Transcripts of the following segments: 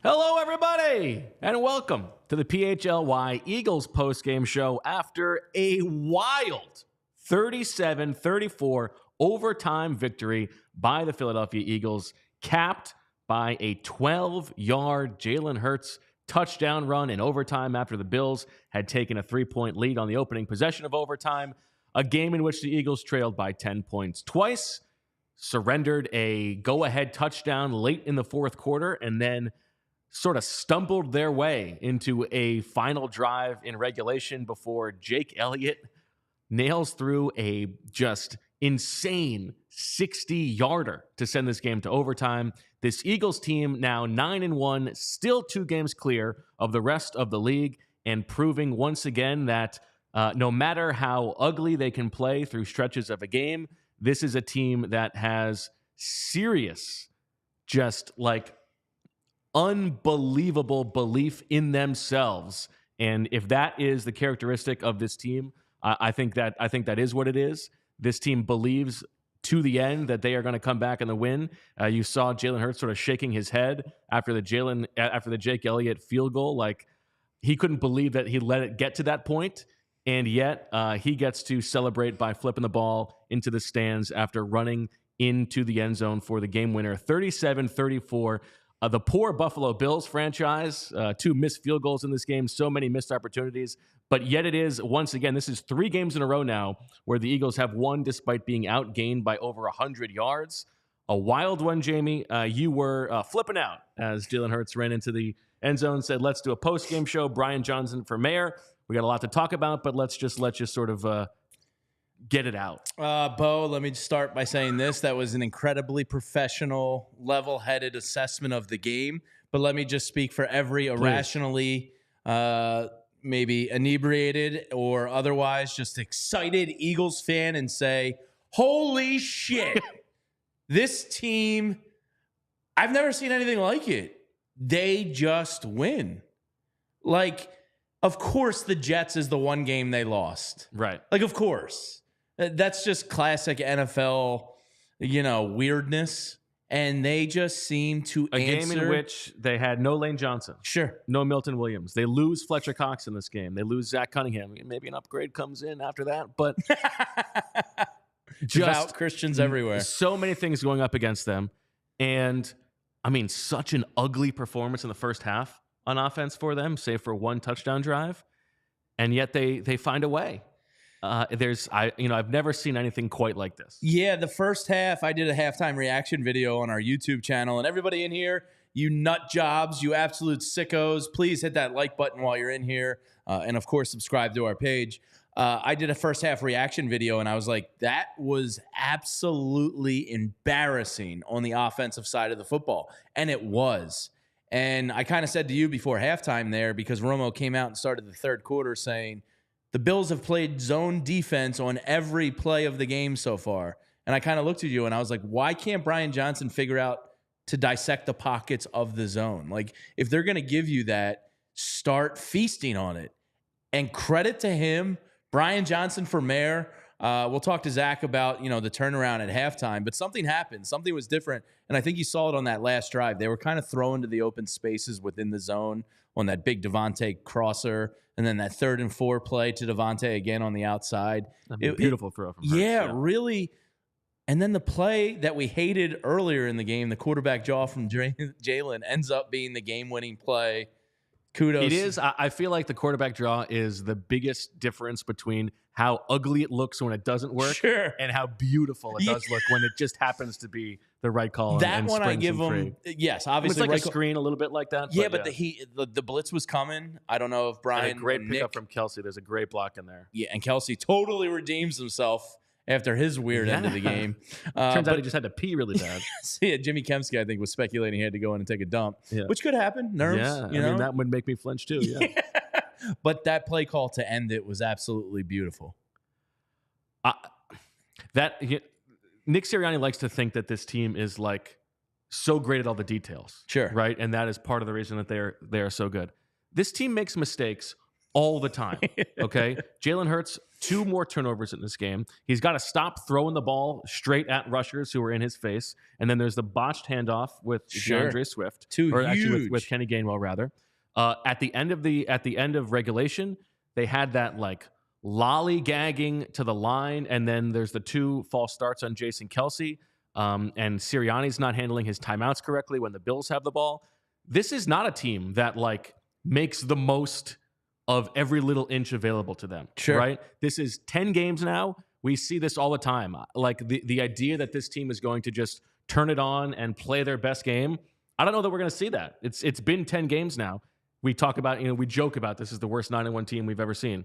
Hello, everybody, and welcome to the PHLY Eagles postgame show after a wild 37-34 overtime victory by the Philadelphia Eagles, capped by a 12-yard Jalen Hurts touchdown run in overtime after the Bills had taken a 3-point lead on the opening possession of overtime, a game in which the Eagles trailed by 10 points twice, surrendered a go-ahead touchdown late in the fourth quarter, and then sort of stumbled their way into a final drive in regulation before Jake Elliott nails through a just insane 60-yarder to send this game to overtime. This Eagles team now 9-1, still 2 games clear of the rest of the league, and proving once again that no matter how ugly they can play through stretches of a game, this is a team that has serious, just like unbelievable belief in themselves. And if that is the characteristic of this team, I think that is what it is. This team believes to the end that they are going to come back in the win. You saw Jalen Hurts sort of shaking his head after the Jake Elliott field goal, like he couldn't believe that he let it get to that point, and yet he gets to celebrate by flipping the ball into the stands after running into the end zone for the game winner, 37-34. The poor Buffalo Bills franchise, 2 missed field goals in this game, so many missed opportunities. But yet it is, once again, this is 3 games in a row now where the Eagles have won despite being outgained by over 100 yards. A wild one, Jamie. You were flipping out as Jalen Hurts ran into the end zone and said, let's do a post-game show. Brian Johnson for mayor. We got a lot to talk about, but let's just sort of get it out. Bo, let me just start by saying this. That was an incredibly professional, level-headed assessment of the game. But let me just speak for every irrationally, maybe inebriated or otherwise just excited Eagles fan and say, holy shit, this team, I've never seen anything like it. They just win. Like, of course the Jets is the one game they lost. Right. Like, of course. That's just classic NFL, weirdness. And they just seem to answer. A game in which they had no Lane Johnson. Sure. No Milton Williams. They lose Fletcher Cox in this game. They lose Zach Cunningham. Maybe an upgrade comes in after that. But just Christians everywhere. So many things going up against them. And, I mean, such an ugly performance in the first half on offense for them, save for 1 touchdown drive. And yet they find a way. I've never seen anything quite like this. Yeah, the first half, I did a halftime reaction video on our YouTube channel, and everybody in here, you nut jobs, you absolute sickos, please hit that like button while you're in here, and of course, subscribe to our page. I did a first half reaction video, and I was like, that was absolutely embarrassing on the offensive side of the football, and it was. And I kind of said to you before halftime there, because Romo came out and started the third quarter saying, the Bills have played zone defense on every play of the game so far. And I kind of looked at you and I was like, why can't Brian Johnson figure out to dissect the pockets of the zone? Like, if they're going to give you that, start feasting on it. And credit to him, Brian Johnson for mayor. We'll talk to Zach about, the turnaround at halftime. But something happened. Something was different. And I think you saw it on that last drive. They were kind of thrown to the open spaces within the zone on that big Devontae crosser. And then that 3rd and 4 play to Devontae again on the outside. Beautiful throw from Hurts. Yeah, really. And then the play that we hated earlier in the game, the quarterback draw from Jalen, ends up being the game-winning play. Kudos. It is. I feel like the quarterback draw is the biggest difference between how ugly it looks when it doesn't work and how beautiful it does look when it just happens to be the right call. That one I give them, yes, obviously. It's like a screen a little bit like that. Yeah, but the blitz was coming. I don't know if Brian. And a great pickup from Kelsey. There's a great block in there. Yeah, and Kelsey totally redeems himself after his weird end of the game. Turns out he just had to pee really bad. Yeah, Jimmy Kempski, I think, was speculating he had to go in and take a dump, Yeah. which could happen. Nerves. Yeah, you know? I mean, that would make me flinch too. Yeah. But that play call to end it was absolutely beautiful. Nick Sirianni likes to think that this team is like so great at all the details. Sure. Right? And that is part of the reason that they are so good. This team makes mistakes all the time. Okay? Jalen Hurts, 2 more turnovers in this game. He's got to stop throwing the ball straight at rushers who are in his face. And then there's the botched handoff with DeAndre Swift. Actually with Kenny Gainwell, rather. At the end of regulation, they had that like lollygagging to the line, and then there's the 2 false starts on Jason Kelce. And Sirianni's not handling his timeouts correctly when the Bills have the ball. This is not a team that like makes the most of every little inch available to them. Sure. Right? This is 10 games now. We see this all the time. Like the idea that this team is going to just turn it on and play their best game. I don't know that we're going to see that. It's been 10 games now. We talk about, we joke about this is the worst 9-1 team we've ever seen.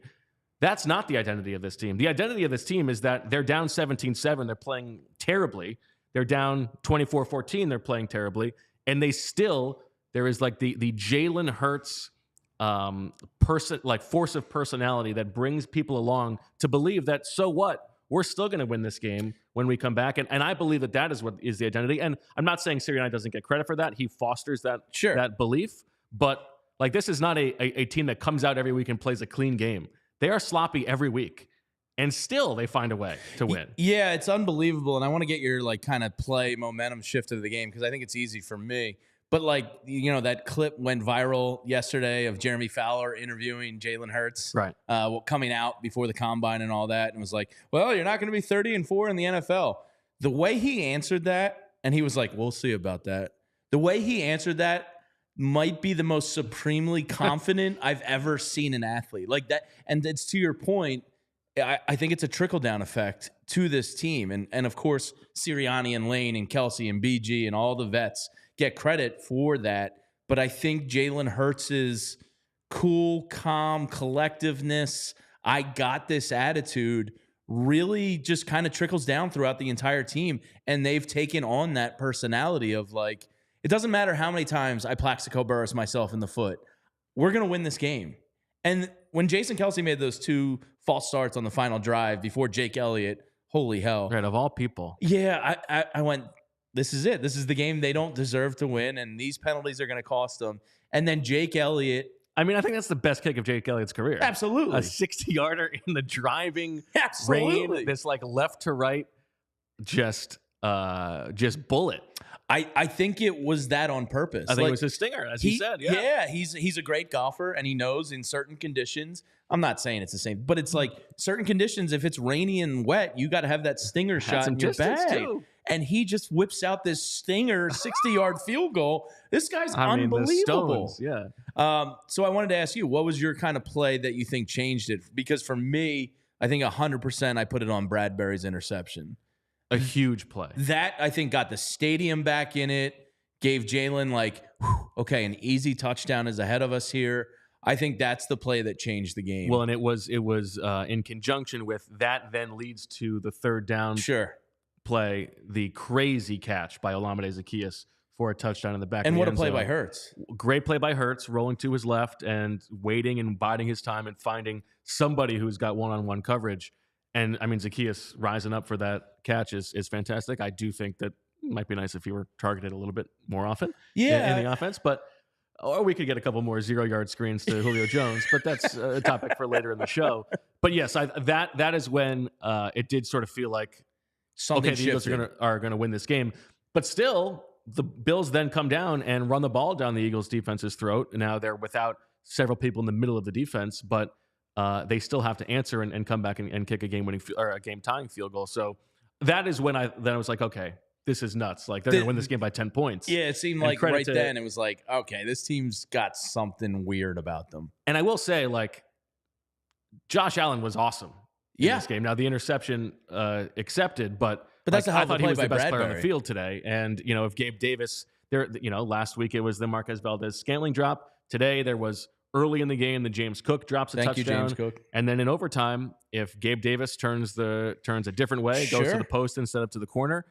That's not the identity of this team. The identity of this team is that they're down 17-7. They're playing terribly. They're down 24-14. They're playing terribly. And there is like the Jalen Hurts force of personality that brings people along to believe that, so what? We're still going to win this game when we come back. And I believe that is what is the identity. And I'm not saying Sirianni doesn't get credit for that. He fosters that belief. But like, this is not a team that comes out every week and plays a clean game. They are sloppy every week, and still they find a way to win. Yeah, it's unbelievable. And I want to get your like kind of play momentum shift of the game because I think it's easy for me. But like, that clip went viral yesterday of Jeremy Fowler interviewing Jalen Hurts, right? Coming out before the combine and all that, and was like, "Well, you're not going to be 30-4 in the NFL." The way he answered that, and he was like, "We'll see about that." The way he answered that might be the most supremely confident I've ever seen an athlete like that. And it's to your point. I think it's a trickle-down effect to this team. And of course, Sirianni and Lane and Kelce and BG and all the vets get credit for that. But I think Jalen Hurts' cool, calm collectiveness, I got this attitude, really just kind of trickles down throughout the entire team. And they've taken on that personality of like, it doesn't matter how many times I Plaxico Burress myself in the foot. We're going to win this game. And when Jason Kelce made those 2 false starts on the final drive before Jake Elliott, holy hell. Right, of all people. Yeah, I went, this is it. This is the game they don't deserve to win, and these penalties are going to cost them. And then Jake Elliott. I mean, I think that's the best kick of Jake Elliott's career. Absolutely. A 60-yarder in the driving Absolutely. rain. This like left to right, just bullet. I think it was that on purpose. I think it was his stinger, as he said. Yeah, he's a great golfer, and he knows in certain conditions. I'm not saying it's the same, but it's like certain conditions. If it's rainy and wet, you got to have that stinger shot in your bag. Too. And he just whips out this stinger 60-yard field goal. This guy's unbelievable. The stones, so I wanted to ask you, what was your kind of play that you think changed it? Because for me, I think 100% I put it on Bradbury's interception. A huge play. That, I think, got the stadium back in it, gave Jalen like, okay, an easy touchdown is ahead of us here. I think that's the play that changed the game. Well, and it was in conjunction with that then leads to the third down play, the crazy catch by Olamide Zaccheaus for a touchdown in the back. And of the what a end play zone. by Hurts. Great play by Hurts, rolling to his left and waiting and biding his time and finding somebody who's got one-on-one coverage. And I mean, Zaccheaus rising up for that catch is fantastic. I do think that it might be nice if he were targeted a little bit more often in the offense. Or we could get a couple more 0-yard screens to Julio Jones, but that's a topic for later in the show. But yes, that is when it did sort of feel like, something the Eagles are going to win this game. But still, the Bills then come down and run the ball down the Eagles' defense's throat. Now they're without several people in the middle of the defense, but they still have to answer and come back and kick a game-winning or a game-tying field goal. So that is when I was like, okay, this is nuts. Like, they're going to win this game by 10 points. Yeah, it seemed like right then it was like, okay, this team's got something weird about them. And I will say, like, Josh Allen was awesome in this game. Now, the interception accepted, but that's I thought he was the best Bradbury player on the field today. And, if Gabe Davis, last week it was the Marquez Valdez-Scantling drop. Today there was early in the game, the James Cook drops a touchdown. Thank you, James Cook. And then in overtime, if Gabe Davis turns a different way, goes to the post instead of to the corner,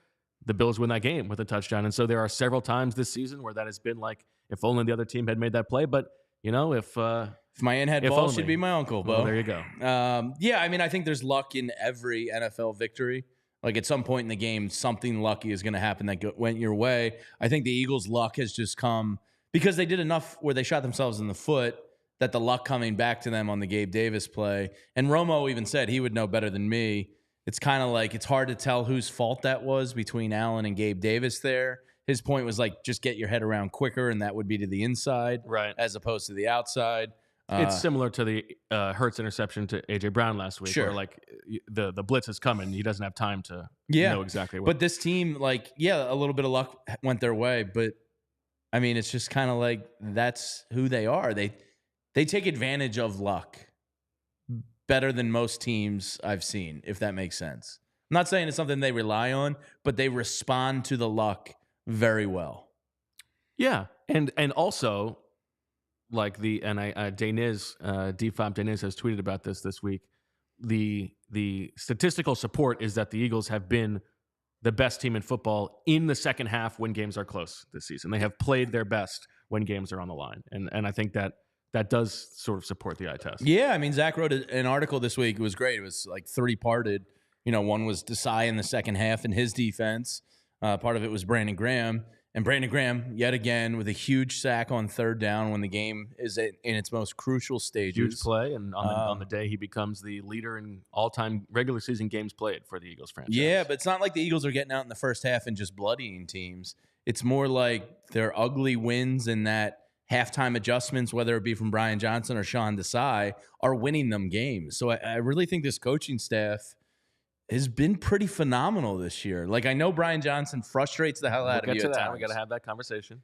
the Bills win that game with a touchdown. And so there are several times this season where that has been like, if only the other team had made that play. But, if my aunt had balls, she'd be my uncle, Bo. Well, there you go. Yeah, I mean, I think there's luck in every NFL victory. Like, at some point in the game, something lucky is going to happen that went your way. I think the Eagles' luck has just come because they did enough where they shot themselves in the foot that the luck coming back to them on the Gabe Davis play. And Romo even said he would know better than me. It's kind of like it's hard to tell whose fault that was between Allen and Gabe Davis there. His point was like, just get your head around quicker, and that would be to the inside as opposed to the outside. It's similar to the Hurts interception to A.J. Brown last week, where like the blitz is coming. He doesn't have time to know exactly what. But this team, like, a little bit of luck went their way. But, I mean, it's just kind of like that's who they are. They take advantage of luck better than most teams I've seen, if that makes sense. I'm not saying it's something they rely on, but they respond to the luck very well. Yeah, and also, like Deniz, DFOP Deniz has tweeted about this week. The statistical support is that the Eagles have been the best team in football in the second half when games are close this season. They have played their best when games are on the line, and I think that does sort of support the eye test. Yeah, I mean, Zach wrote an article this week. It was great. It was like 3-parted. One was Desai in the second half and his defense. Part of it was Brandon Graham. And Brandon Graham, yet again, with a huge sack on third down when the game is in its most crucial stages. Huge play, and on the day he becomes the leader in all-time regular season games played for the Eagles franchise. Yeah, but it's not like the Eagles are getting out in the first half and just bloodying teams. It's more like their ugly wins and that halftime adjustments, whether it be from Brian Johnson or Sean Desai, are winning them games. So I really think this coaching staff has been pretty phenomenal this year. Like, I know Brian Johnson frustrates the hell out of you at times. We got to have that conversation.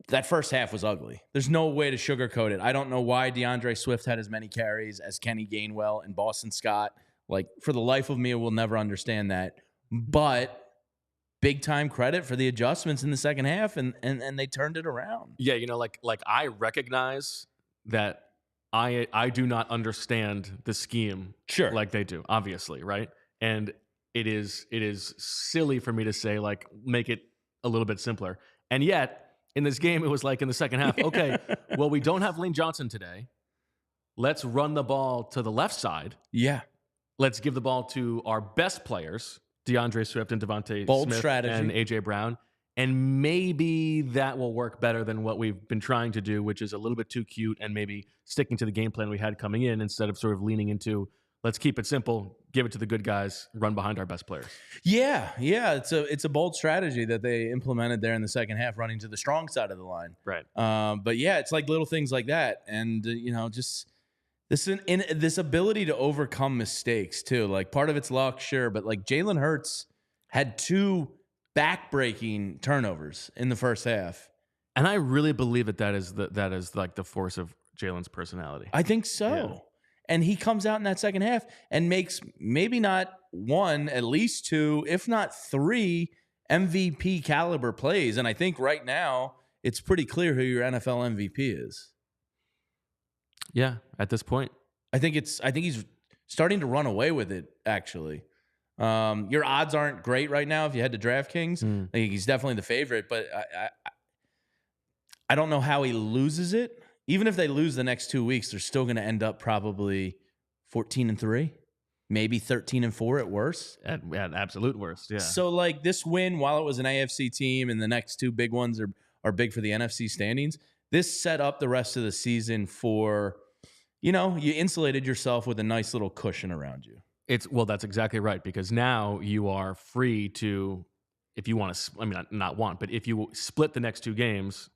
That first half was ugly. There's no way to sugarcoat it. I don't know why DeAndre Swift had as many carries as Kenny Gainwell and Boston Scott. Like, for the life of me, I will never understand that. But big time credit for the adjustments in the second half, and they turned it around. Yeah, like I recognize that I do not understand the scheme like they do, obviously, right? And it is silly for me to say, like, make it a little bit simpler. And yet, in this game, it was like in the second half, okay, well, we don't have Lane Johnson today. Let's run the ball to the left side. Yeah. Let's give the ball to our best players, DeAndre Swift and Devontae Bold Smith strategy. And A.J. Brown. And maybe that will work better than what we've been trying to do, which is a little bit too cute and maybe sticking to the game plan we had coming in instead of sort of leaning into, let's keep it simple, give it to the good guys, run behind our best players. Yeah. It's a bold strategy that they implemented there in the second half, running to the strong side of the line. Right. But yeah, it's like little things like that. And, just this ability to overcome mistakes too. Like, part of it's luck, sure, but like Jalen Hurts had 2 back-breaking turnovers in the first half. And I really believe that is like the force of Jalen's personality. I think so. Yeah. And he comes out in that second half and makes maybe not 1, at least 2, if not 3 MVP caliber plays. And I think right now it's pretty clear who your NFL MVP is. Yeah, at this point. I think he's starting to run away with it, actually. Your odds aren't great right now if you head to DraftKings. I think he's definitely the favorite, but I don't know how he loses it. Even if they lose the next 2 weeks, they're still going to end up probably 14-3, maybe 13-4 at worst. At absolute worst, yeah. So, like, this win, while it was an AFC team and the next 2 big ones are big for the NFC standings, this set up the rest of the season for, you insulated yourself with a nice little cushion around you. Well, that's exactly right, because now you are free to, if you want to, not want, but if you split the next 2 games,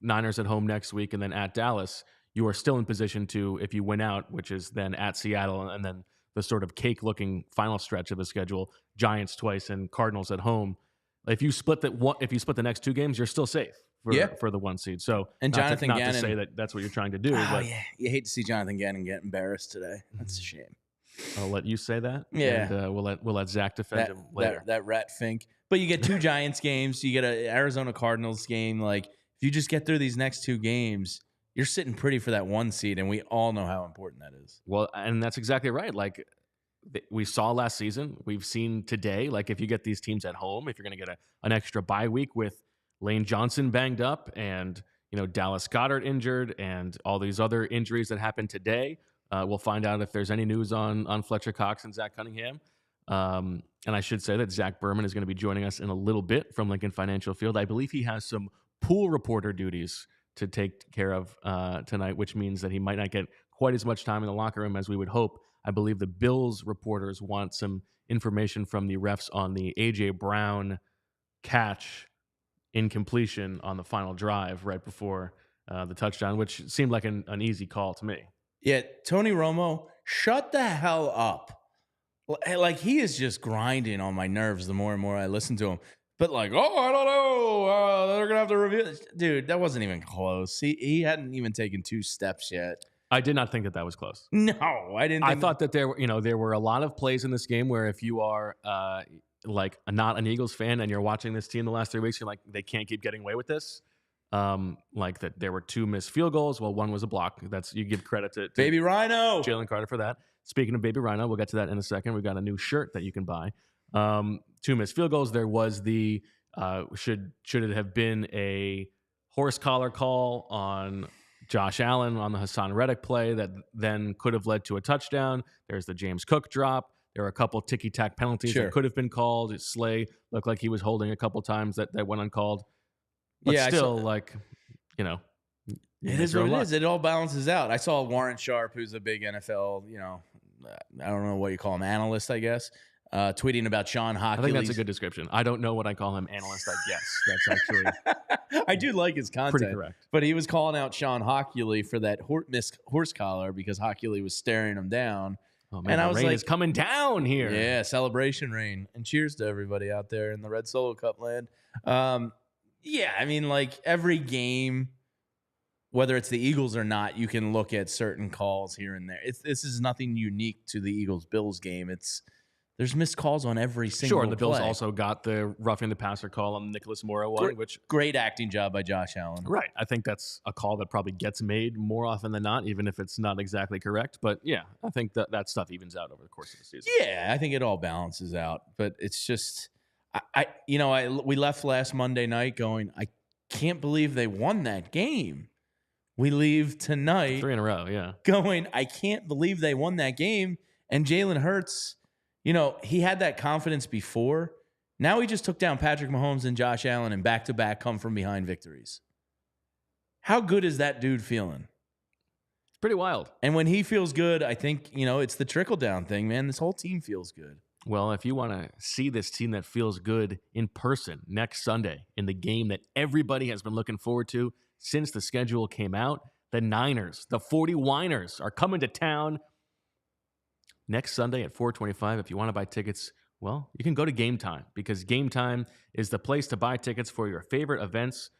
Niners at home next week and then at Dallas, you are still in position to, if you win out, which is then at Seattle and then the sort of cake-looking final stretch of the schedule, Giants twice and Cardinals at home. If you split the next 2 games, you're still safe for the 1 seed. So, and Jonathan not Gannon, to say that's what you're trying to do. Oh, but yeah. You hate to see Jonathan Gannon get embarrassed today. That's a shame. I'll let you say that. Yeah. And we'll let Zach defend him later. That rat Fink. But you get 2 Giants games. You get an Arizona Cardinals game. Like, if you just get through these next 2 games, you're sitting pretty for that 1 seed, and we all know how important that is. Well, and that's exactly right. Like we saw last season, we've seen today. Like if you get these teams at home, if you're going to get an extra bye week with Lane Johnson banged up and Dallas Goedert injured and all these other injuries that happened today, we'll find out if there's any news on Fletcher Cox and Zach Cunningham. And I should say that Zach Berman is going to be joining us in a little bit from Lincoln Financial Field. I believe he has some pool reporter duties to take care of tonight, which means that he might not get quite as much time in the locker room as we would hope. I believe the Bills reporters want some information from the refs on the A.J. Brown catch incompletion on the final drive right before the touchdown, which seemed like an easy call to me. Yeah, Tony Romo, shut the hell up. Like, he is just grinding on my nerves the more and more I listen to him. But I don't know. They're going to have to review this. Dude, that wasn't even close. He hadn't even taken 2 steps yet. I did not think that was close. No, I didn't. I thought that there were a lot of plays in this game where if you are not an Eagles fan and you're watching this team the last 3 weeks, you're like, they can't keep getting away with this. Like that there were 2 missed field goals. Well, one was a block. You give credit to Baby Rhino, Jalen Carter for that. Speaking of Baby Rhino, we'll get to that in a second. We've got a new shirt that you can buy. 2 missed field goals. There was the should it have been a horse collar call on Josh Allen on the Hassan Reddick play that then could have led to a touchdown. There's the James Cook drop. There were a couple ticky-tack penalties that could have been called. Slay looked like he was holding a couple times that went uncalled. But still, it is what it is. It all balances out. I saw Warren Sharp, who's a big NFL, I don't know what you call him, analyst, I guess, tweeting about Sean Hockey. I think that's a good description. I don't know what I call him, analyst, I guess. That's actually I do like his content. Pretty correct. But he was calling out Sean Hockey for that missed horse collar because Hockey was staring him down. Oh, man, and I was rain is coming down here. Yeah, celebration rain. And cheers to everybody out there in the Red Solo Cup land. Yeah, I mean, every game, whether it's the Eagles or not, you can look at certain calls here and there. This is nothing unique to the Eagles-Bills game. There's missed calls on every single play. Sure, the Bills also got the roughing the passer call on the Nicholas Morrow one, which great acting job by Josh Allen. Right. I think that's a call that probably gets made more often than not, even if it's not exactly correct. But yeah, I think that stuff evens out over the course of the season. Yeah, I think it all balances out. But it's just, we left last Monday night going, I can't believe they won that game. We leave tonight 3 in a row, yeah. Going, I can't believe they won that game. And Jalen Hurts, he had that confidence before. Now he just took down Patrick Mahomes and Josh Allen in back-to-back come-from-behind victories. How good is that dude feeling? It's pretty wild. And when he feels good, I think, it's the trickle-down thing, man. This whole team feels good. Well, if you want to see this team that feels good in person next Sunday in the game that everybody has been looking forward to since the schedule came out, the Niners, the 40-winers, are coming to town next Sunday at 4:25. If you want to buy tickets, well, you can go to Game Time because Game Time is the place to buy tickets for your favorite events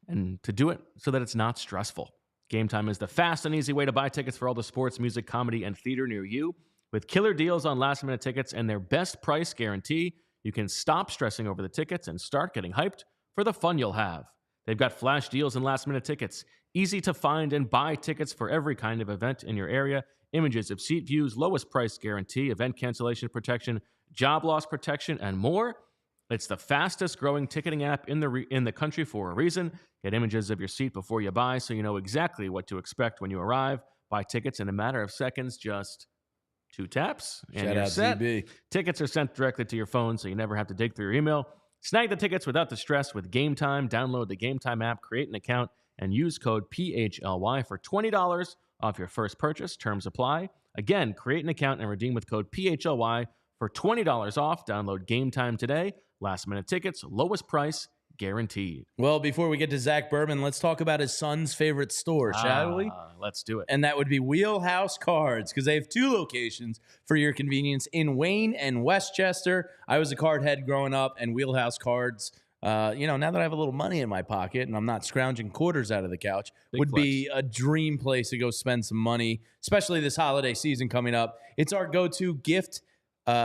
and to do it so that it's not stressful. Game Time is the fast and easy way to buy tickets for all the sports, music, comedy, and theater near you. With killer deals on last-minute tickets and their best price guarantee, you can stop stressing over the tickets and start getting hyped for the fun you'll have. They've got flash deals and last-minute tickets, easy to find and buy tickets for every kind of event in your area, images of seat views, lowest price guarantee, event cancellation protection, job loss protection, and more. It's the fastest growing ticketing app in the country for a reason. Get images of your seat before you buy so you know exactly what to expect when you arrive. Buy tickets in a matter of seconds, just 2 taps, and you're set. ZB. Tickets are sent directly to your phone so you never have to dig through your email. Snag the tickets without the stress with Game Time. Download the Game Time app, create an account, and use code PHLY for $20 off your first purchase. Terms apply. Again, create an account and redeem with code PHLY for $20 off. Download Game Time today. Last-minute tickets, lowest price, guaranteed. Well, before we get to Zach Berman, let's talk about his son's favorite store, shall we? Let's do it. And that would be Wheelhouse Cards, because they have 2 locations for your convenience in Wayne and Westchester. I was a card head growing up, and Wheelhouse Cards, now that I have a little money in my pocket and I'm not scrounging quarters out of the couch, would be a dream place to go spend some money, especially this holiday season coming up. It's our go-to gift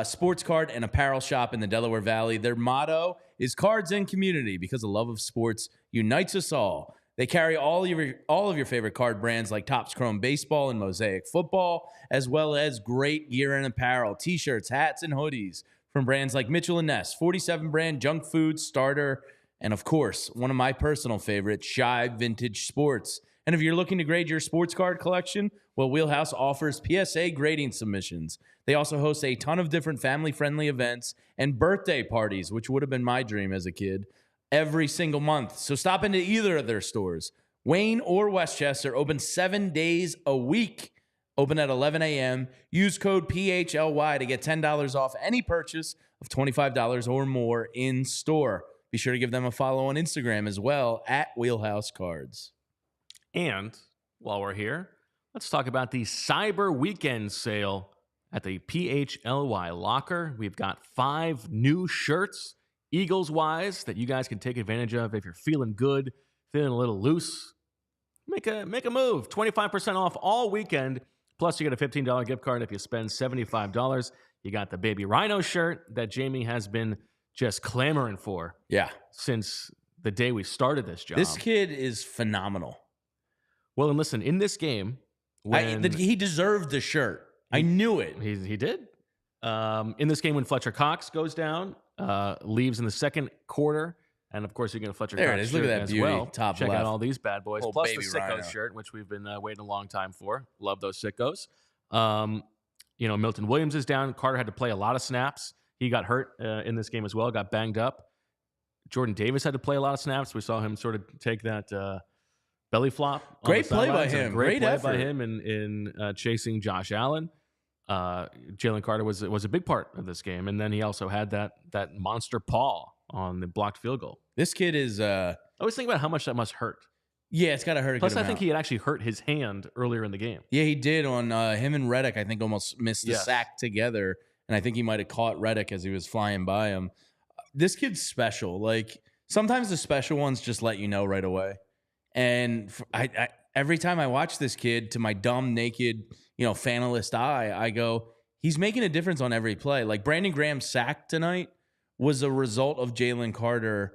sports card and apparel shop in the Delaware Valley. Their motto is cards and community, because the love of sports unites us all. They carry all of your favorite card brands like Topps Chrome Baseball and Mosaic Football, as well as great gear and apparel, t-shirts, hats, and hoodies from brands like Mitchell & Ness, 47 brand, Junk Food, Starter, and of course, one of my personal favorites, PHLY Vintage Sports. And if you're looking to grade your sports card collection, well, Wheelhouse offers PSA grading submissions. They also host a ton of different family-friendly events and birthday parties, which would have been my dream as a kid, every single month. So stop into either of their stores. Wayne or Westchester, open 7 days a week, open at 11 a.m. Use code PHLY to get $10 off any purchase of $25 or more in store. Be sure to give them a follow on Instagram as well, at Wheelhouse Cards. And while we're here, let's talk about the Cyber Weekend sale at the PHLY locker. We've got 5 new shirts, Eagles-wise, that you guys can take advantage of if you're feeling good, feeling a little loose. Make a move. 25% off all weekend. Plus, you get a $15 gift card if you spend $75. You got the Baby Rhino shirt that Jamie has been just clamoring for. Yeah. Since the day we started this job. This kid is phenomenal. Well, and listen, in this game, he deserved the shirt. I knew it. He did. In this game, when Fletcher Cox goes down, leaves in the second quarter, and of course, you're going to Fletcher there Cox it is. Look at that as beauty. well. Top Check left. out all these bad boys, Little plus the Baby Sickos Rhino shirt, which we've been waiting a long time for. Love those Sickos. Milton Williams is down. Carter had to play a lot of snaps. He got hurt in this game as well. Got banged up. Jordan Davis had to play a lot of snaps. We saw him sort of take that belly flop. Great play by him. Great play effort by him in chasing Josh Allen. Jalen Carter was a big part of this game, and then he also had that monster paw on the blocked field goal. This kid is. I always think about how much that must hurt. Yeah, it's got to hurt. Plus, I think he had actually hurt his hand earlier in the game. Yeah, he did on him and Reddick. I think almost missed the sack together, and I think he might have caught Reddick as he was flying by him. This kid's special. Like sometimes the special ones just let you know right away. And I every time I watch this kid, to my dumb, naked, fanalist eye, I go, he's making a difference on every play. Like Brandon Graham's sack tonight was a result of Jalen Carter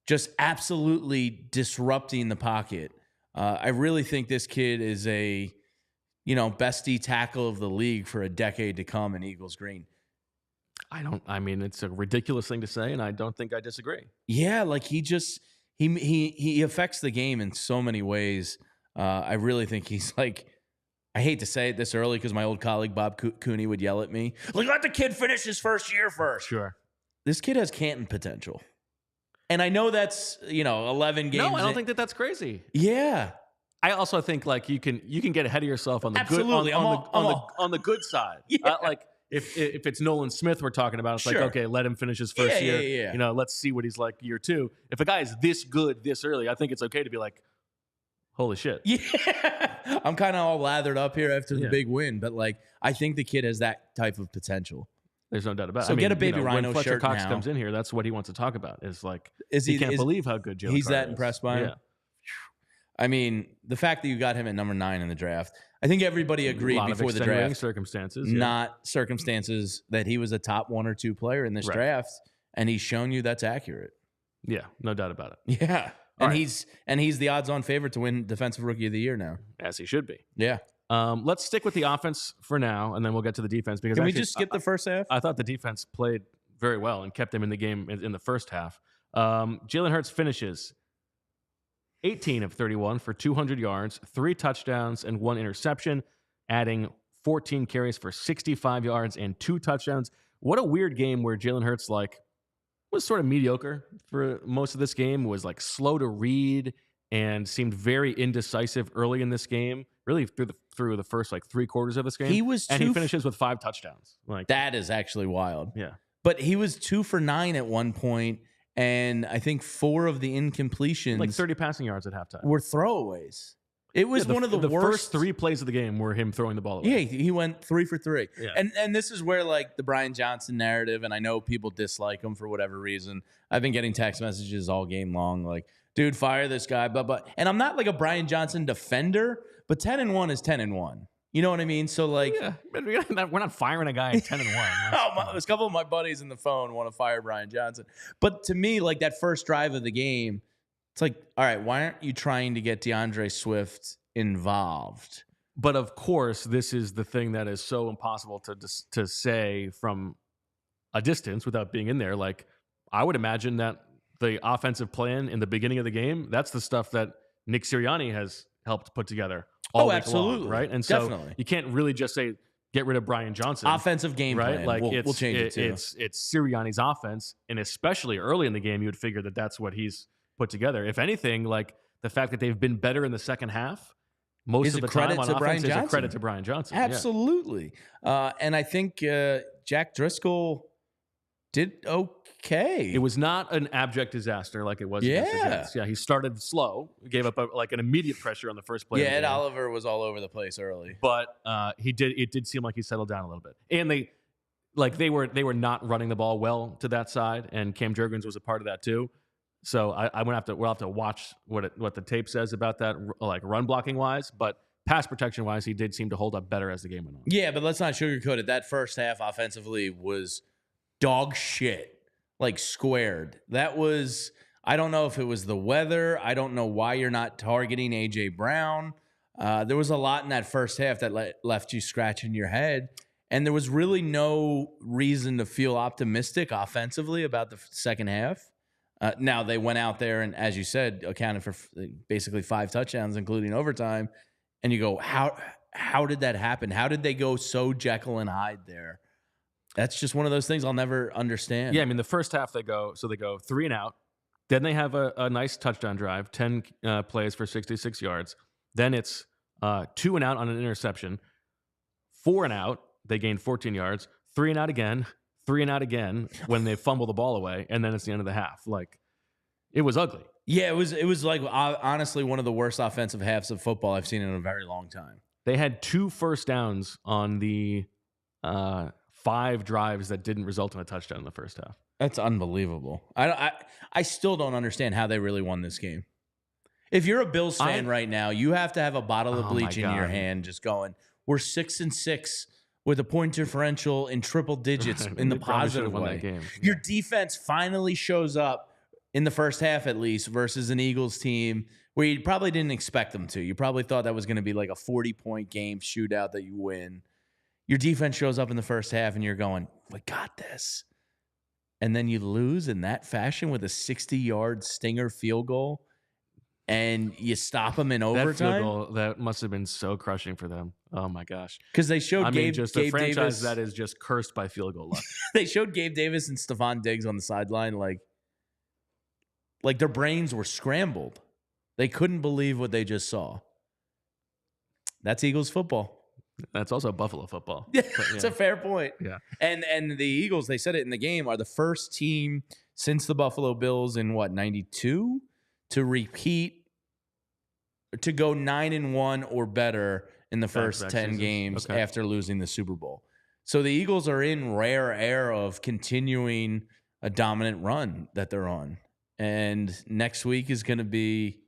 just absolutely disrupting the pocket. I really think this kid is a, bestie tackle of the league for a decade to come in Eagles green. It's a ridiculous thing to say, and I don't think I disagree. Yeah, like he affects the game in so many ways. I really think he's like, I hate to say it this early because my old colleague Bob Cooney would yell at me, like, let the kid finish his first year first. Sure. This kid has Canton potential. And I know that's, 11 games. No, I don't think that's crazy. Yeah. I also think like you can get ahead of yourself on the Absolutely. good on the good side. Yeah. Like if it's Nolan Smith we're talking about, it's Sure. like, okay, let him finish his first year. Yeah. Let's see what he's like year 2. If a guy is this good this early, I think it's okay to be like, holy shit. Yeah. I'm kind of all lathered up here after the big win, but like I think the kid has that type of potential. There's no doubt about it. So get a Baby Rhino when Fletcher shirt Cox now. comes in here, that's what he wants to talk about. Is like he can't believe how good Jalen he's Carter that is. impressed by him. Yeah. I mean, the fact that you got him at number 9 in the draft, I think everybody agreed before the draft. Circumstances, not circumstances that he was a top 1 or 2 player in this draft, and he's shown you that's accurate. Yeah, no doubt about it. Yeah, and he's the odds-on favorite to win Defensive Rookie of the Year now, as he should be. Yeah. Let's stick with the offense for now, and then we'll get to the defense. Because Can we just skip the first half? I thought the defense played very well and kept them in the game in the first half. Jalen Hurts finishes 18 of 31 for 200 yards, 3 touchdowns, and 1 interception, adding 14 carries for 65 yards and 2 touchdowns. What a weird game where Jalen Hurts was sort of mediocre for most of this game, was slow to read and seemed very indecisive early in this game, really through the first 3 quarters of this game. He finishes with 5 touchdowns. That is actually wild. Yeah. But he was 2 for 9 at one point, and I think 4 of the incompletions 30 passing yards at halftime were throwaways. It was one of the worst. First 3 plays of the game were him throwing the ball away. Yeah, he went 3 for 3. Yeah. And this is where the Brian Johnson narrative, and I know people dislike him for whatever reason. I've been getting text messages all game long, dude, fire this guy, blah, blah. And I'm not a Brian Johnson defender, but 10-1 is 10-1. You know what I mean? So yeah, we're not firing a guy at 10-1. There's a couple of my buddies in the phone want to fire Brian Johnson. But to me, that first drive of the game, It's like, all right, why aren't you trying to get DeAndre Swift involved? But of course, this is the thing that is so impossible to say from a distance without being in there. Like, I would imagine that the offensive plan in the beginning of the game, that's the stuff that Nick Sirianni has helped put together all week absolutely. long, right? And so Definitely. you can't really just say, get rid of Brian Johnson. Offensive game right? plan. Like We'll change it too. It's Sirianni's offense, and especially early in the game, you would figure that that's what he's put together. If anything, like the fact that they've been better in the second half, most of the time on offense is a credit to Brian Johnson. Absolutely. Yeah. And I think Jack Driscoll did okay. It was not an abject disaster like it was against the Jets. Yeah, he started slow, gave up an immediate pressure on the first play. Yeah, Ed Oliver was all over the place early, but it did seem like he settled down a little bit, and they were not running the ball well to that side, and Cam Jurgens was a part of that too. So we'll have to watch what the tape says about that, like run blocking wise, but pass protection wise, he did seem to hold up better as the game went on. Yeah, but let's not sugarcoat it. That first half offensively was dog shit, like squared. That was, I don't know if it was the weather. I don't know why you're not targeting A.J. Brown. There was a lot in that first half that left you scratching your head. And there was really no reason to feel optimistic offensively about the second half. Now, they went out there and, as you said, accounted for basically 5 touchdowns, including overtime. And you go, how did that happen? How did they go so Jekyll and Hyde there? That's just one of those things I'll never understand. Yeah, I mean, the first half they go 3 and out. Then they have a nice touchdown drive, 10 plays for 66 yards. Then it's 2 and out on an interception. 4 and out, they gain 14 yards. 3 and out again. 3 and out again when they fumble the ball away, and then it's the end of the half. Like, it was ugly. Yeah, it was like honestly one of the worst offensive halves of football I've seen in a very long time. They had 2 first downs on the 5 drives that didn't result in a touchdown in the first half. That's unbelievable. I still don't understand how they really won this game. If you're a Bills fan right now, you have to have a bottle of bleach in your hand, just going, we're 6-6. With a point differential in triple digits in the positive way. Yeah. Your defense finally shows up in the first half, at least, versus an Eagles team where you probably didn't expect them to. You probably thought that was going to be like a 40-point game shootout that you win. Your defense shows up in the first half, and you're going, we got this. And then you lose in that fashion with a 60-yard stinger field goal, and you stop them in overtime. That field goal, that must have been so crushing for them. Oh my gosh! Because they showed Gabe a franchise Davis, that is just cursed by field goal luck. They showed Gabe Davis and Stephon Diggs on the sideline, like their brains were scrambled. They couldn't believe what they just saw. That's Eagles football. That's also Buffalo football. Yeah, it's a fair point. Yeah, and the Eagles, they said it in the game, are the first team since the Buffalo Bills in '92 to repeat, to go 9-1 or better in the first 10 games after losing the Super Bowl. So the Eagles are in rare air of continuing a dominant run that they're on. And next week is going to be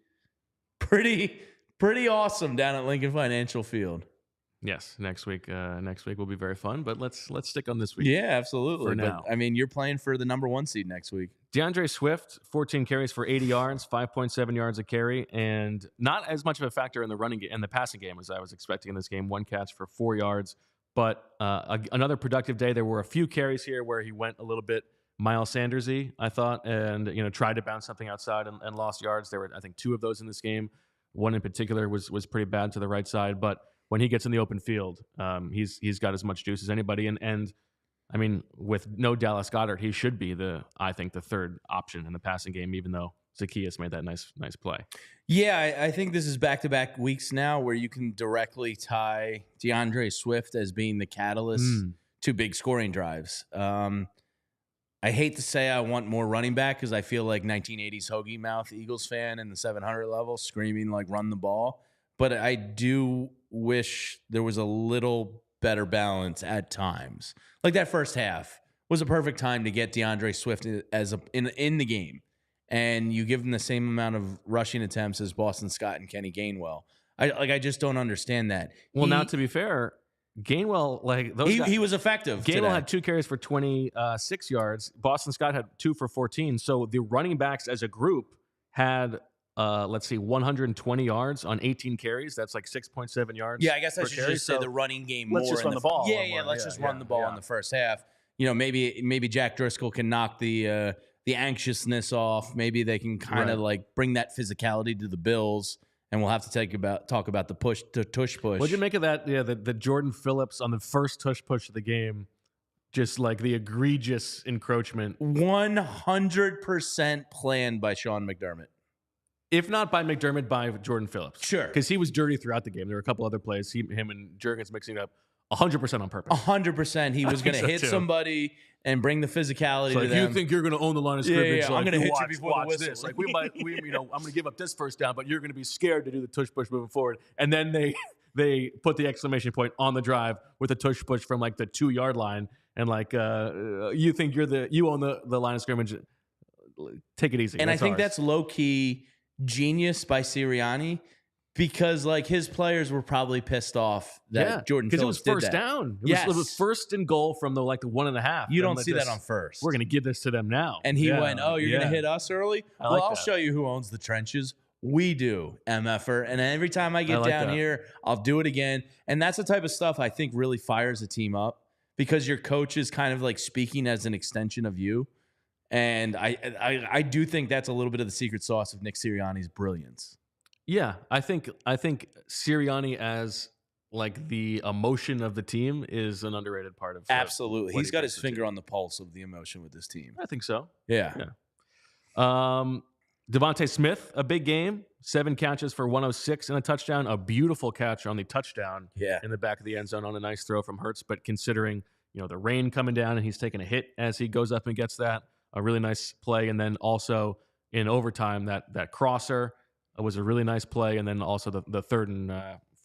pretty awesome down at Lincoln Financial Field. Yes, next week will be very fun, but let's stick on this week. Yeah, absolutely. For now. I mean, you're playing for the number 1 seed next week. DeAndre Swift, 14 carries for 80 yards, 5.7 yards a carry, and not as much of a factor in the running game and the passing game as I was expecting in this game. 1 catch for 4 yards, but another productive day. There were a few carries here where he went a little bit Miles Sanders-y, I thought, and tried to bounce something outside and lost yards. There were, I think, 2 of those in this game. One in particular was pretty bad to the right side, but when he gets in the open field, he's got as much juice as anybody. And I mean, with no Dallas Goedert, he should be I think the 3rd option in the passing game, even though Zaccheaus made that nice play. Yeah, I think this is back-to-back weeks now where you can directly tie DeAndre Swift as being the catalyst to big scoring drives. I hate to say I want more running back because I feel like 1980s hoagie mouth Eagles fan in the 700 level screaming like run the ball. But I do wish there was a little better balance at times. Like that first half was a perfect time to get DeAndre Swift in the game. And you give him the same amount of rushing attempts as Boston Scott and Kenny Gainwell. I just don't understand that. Well, now to be fair, Gainwell, like those guys, he was effective. Gainwell had 2 carries for 26 yards. Boston Scott had 2 for 14. So the running backs as a group had let's see, 120 yards on 18 carries. That's like 6.7 yards. Yeah, I guess I per should carry. just say So the running game let's more. just run the ball. Yeah, let's just run the ball in the first half. You know, maybe Jack Driscoll can knock the anxiousness off. Maybe they can kind of like bring that physicality to the Bills. And we'll have to talk about the tush push. What'd you make of that? Yeah, the Jordan Phillips on the first tush push of the game, just like the egregious encroachment. 100% planned by Sean McDermott. If not by McDermott, by Jordan Phillips. Sure. Because he was dirty throughout the game. There were a couple other plays. Him and Jurgens mixing it up 100% on purpose. 100%. He was going to hit somebody and bring the physicality to them. You think you're going to own the line of scrimmage? I'm going to hit you before the whistle. This. Like I'm going to give up this first down, but you're going to be scared to do the tush push moving forward. And then they put the exclamation point on the drive with a tush push from like the 2-yard line, and like you think you own the line of scrimmage. Take it easy. And I think that's low key genius by Sirianni. Because like his players were probably pissed off that Jordan Phillips did that. Because it was first down. It was first and goal from the 1.5. You don't see that on first. We're going to give this to them now. And he went, "Oh, you're going to hit us early? I'll that. show you who owns the trenches. We do, MFer. And every time I get down here, I'll do it again." And that's the type of stuff I think really fires a team up, because your coach is kind of like speaking as an extension of you. And I do think that's a little bit of the secret sauce of Nick Sirianni's brilliance. Yeah, I think Sirianni as like the emotion of the team is an underrated part of. Absolutely, he's got his finger on the pulse of the emotion with this team. I think so. Yeah. Devontae Smith, a big game, 7 catches for 106 and a touchdown. A beautiful catch on the touchdown. In the back of the end zone on a nice throw from Hurts. But considering the rain coming down and he's taking a hit as he goes up and gets that, a really nice play. And then also in overtime, that crosser was a really nice play, and then also the 3rd and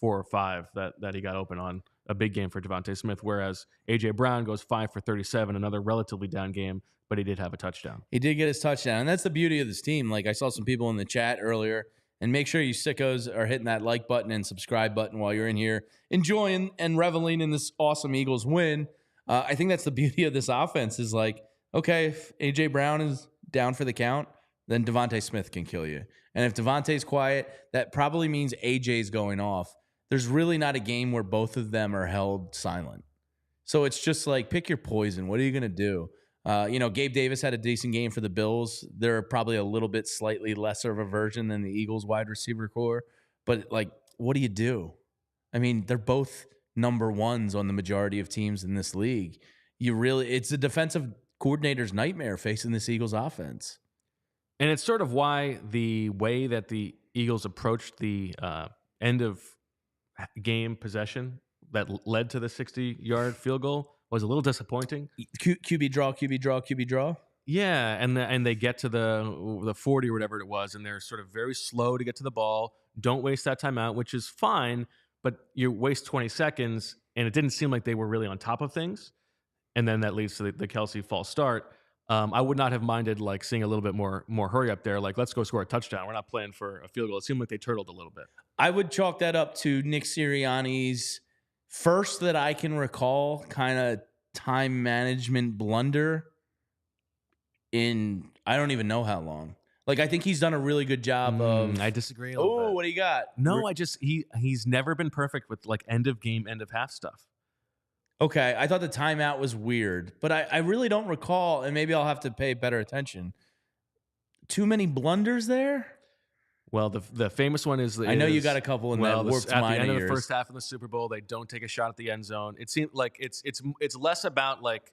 4 or 5 that he got open on. A big game for Devontae Smith, whereas A.J. Brown goes 5 for 37, another relatively down game, but he did have a touchdown. He did get his touchdown, and that's the beauty of this team. Like I saw some people in the chat earlier, and make sure you sickos are hitting that like button and subscribe button while you're in here, enjoying and reveling in this awesome Eagles win. I think that's the beauty of this offense is like, okay, if A.J. Brown is down for the count, then Devontae Smith can kill you. And if Devontae's quiet, that probably means AJ's going off. There's really not a game where both of them are held silent. So it's just like, pick your poison. What are you going to do? Gabe Davis had a decent game for the Bills. They're probably a little bit slightly lesser of a version than the Eagles wide receiver core. But, like, what do you do? I mean, they're both number ones on the majority of teams in this league. It's a defensive coordinator's nightmare facing this Eagles offense. And it's sort of why the way that the Eagles approached the end of game possession that led to the 60-yard field goal was a little disappointing. QB draw. Yeah, and they get to the 40 or whatever it was, and they're sort of very slow to get to the ball. Don't waste that timeout, which is fine, but you waste 20 seconds, and it didn't seem like they were really on top of things. And then that leads to the Kelsey false start. I would not have minded like seeing a little bit more hurry up there. Like, let's go score a touchdown. We're not playing for a field goal. It seemed like they turtled a little bit. I would chalk that up to Nick Sirianni's first that I can recall kind of time management blunder in I don't even know how long. Like, I think he's done a really good job of. I disagree a little bit. Oh, what do you got? No, he's never been perfect with like end of game, end of half stuff. Okay, I thought the timeout was weird, but I really don't recall, and maybe I'll have to pay better attention. Too many blunders there? Well, the famous one is... I know you got a couple in that warped at mind the end of the first half of the Super Bowl, they don't take a shot at the end zone. It seems like it's less about like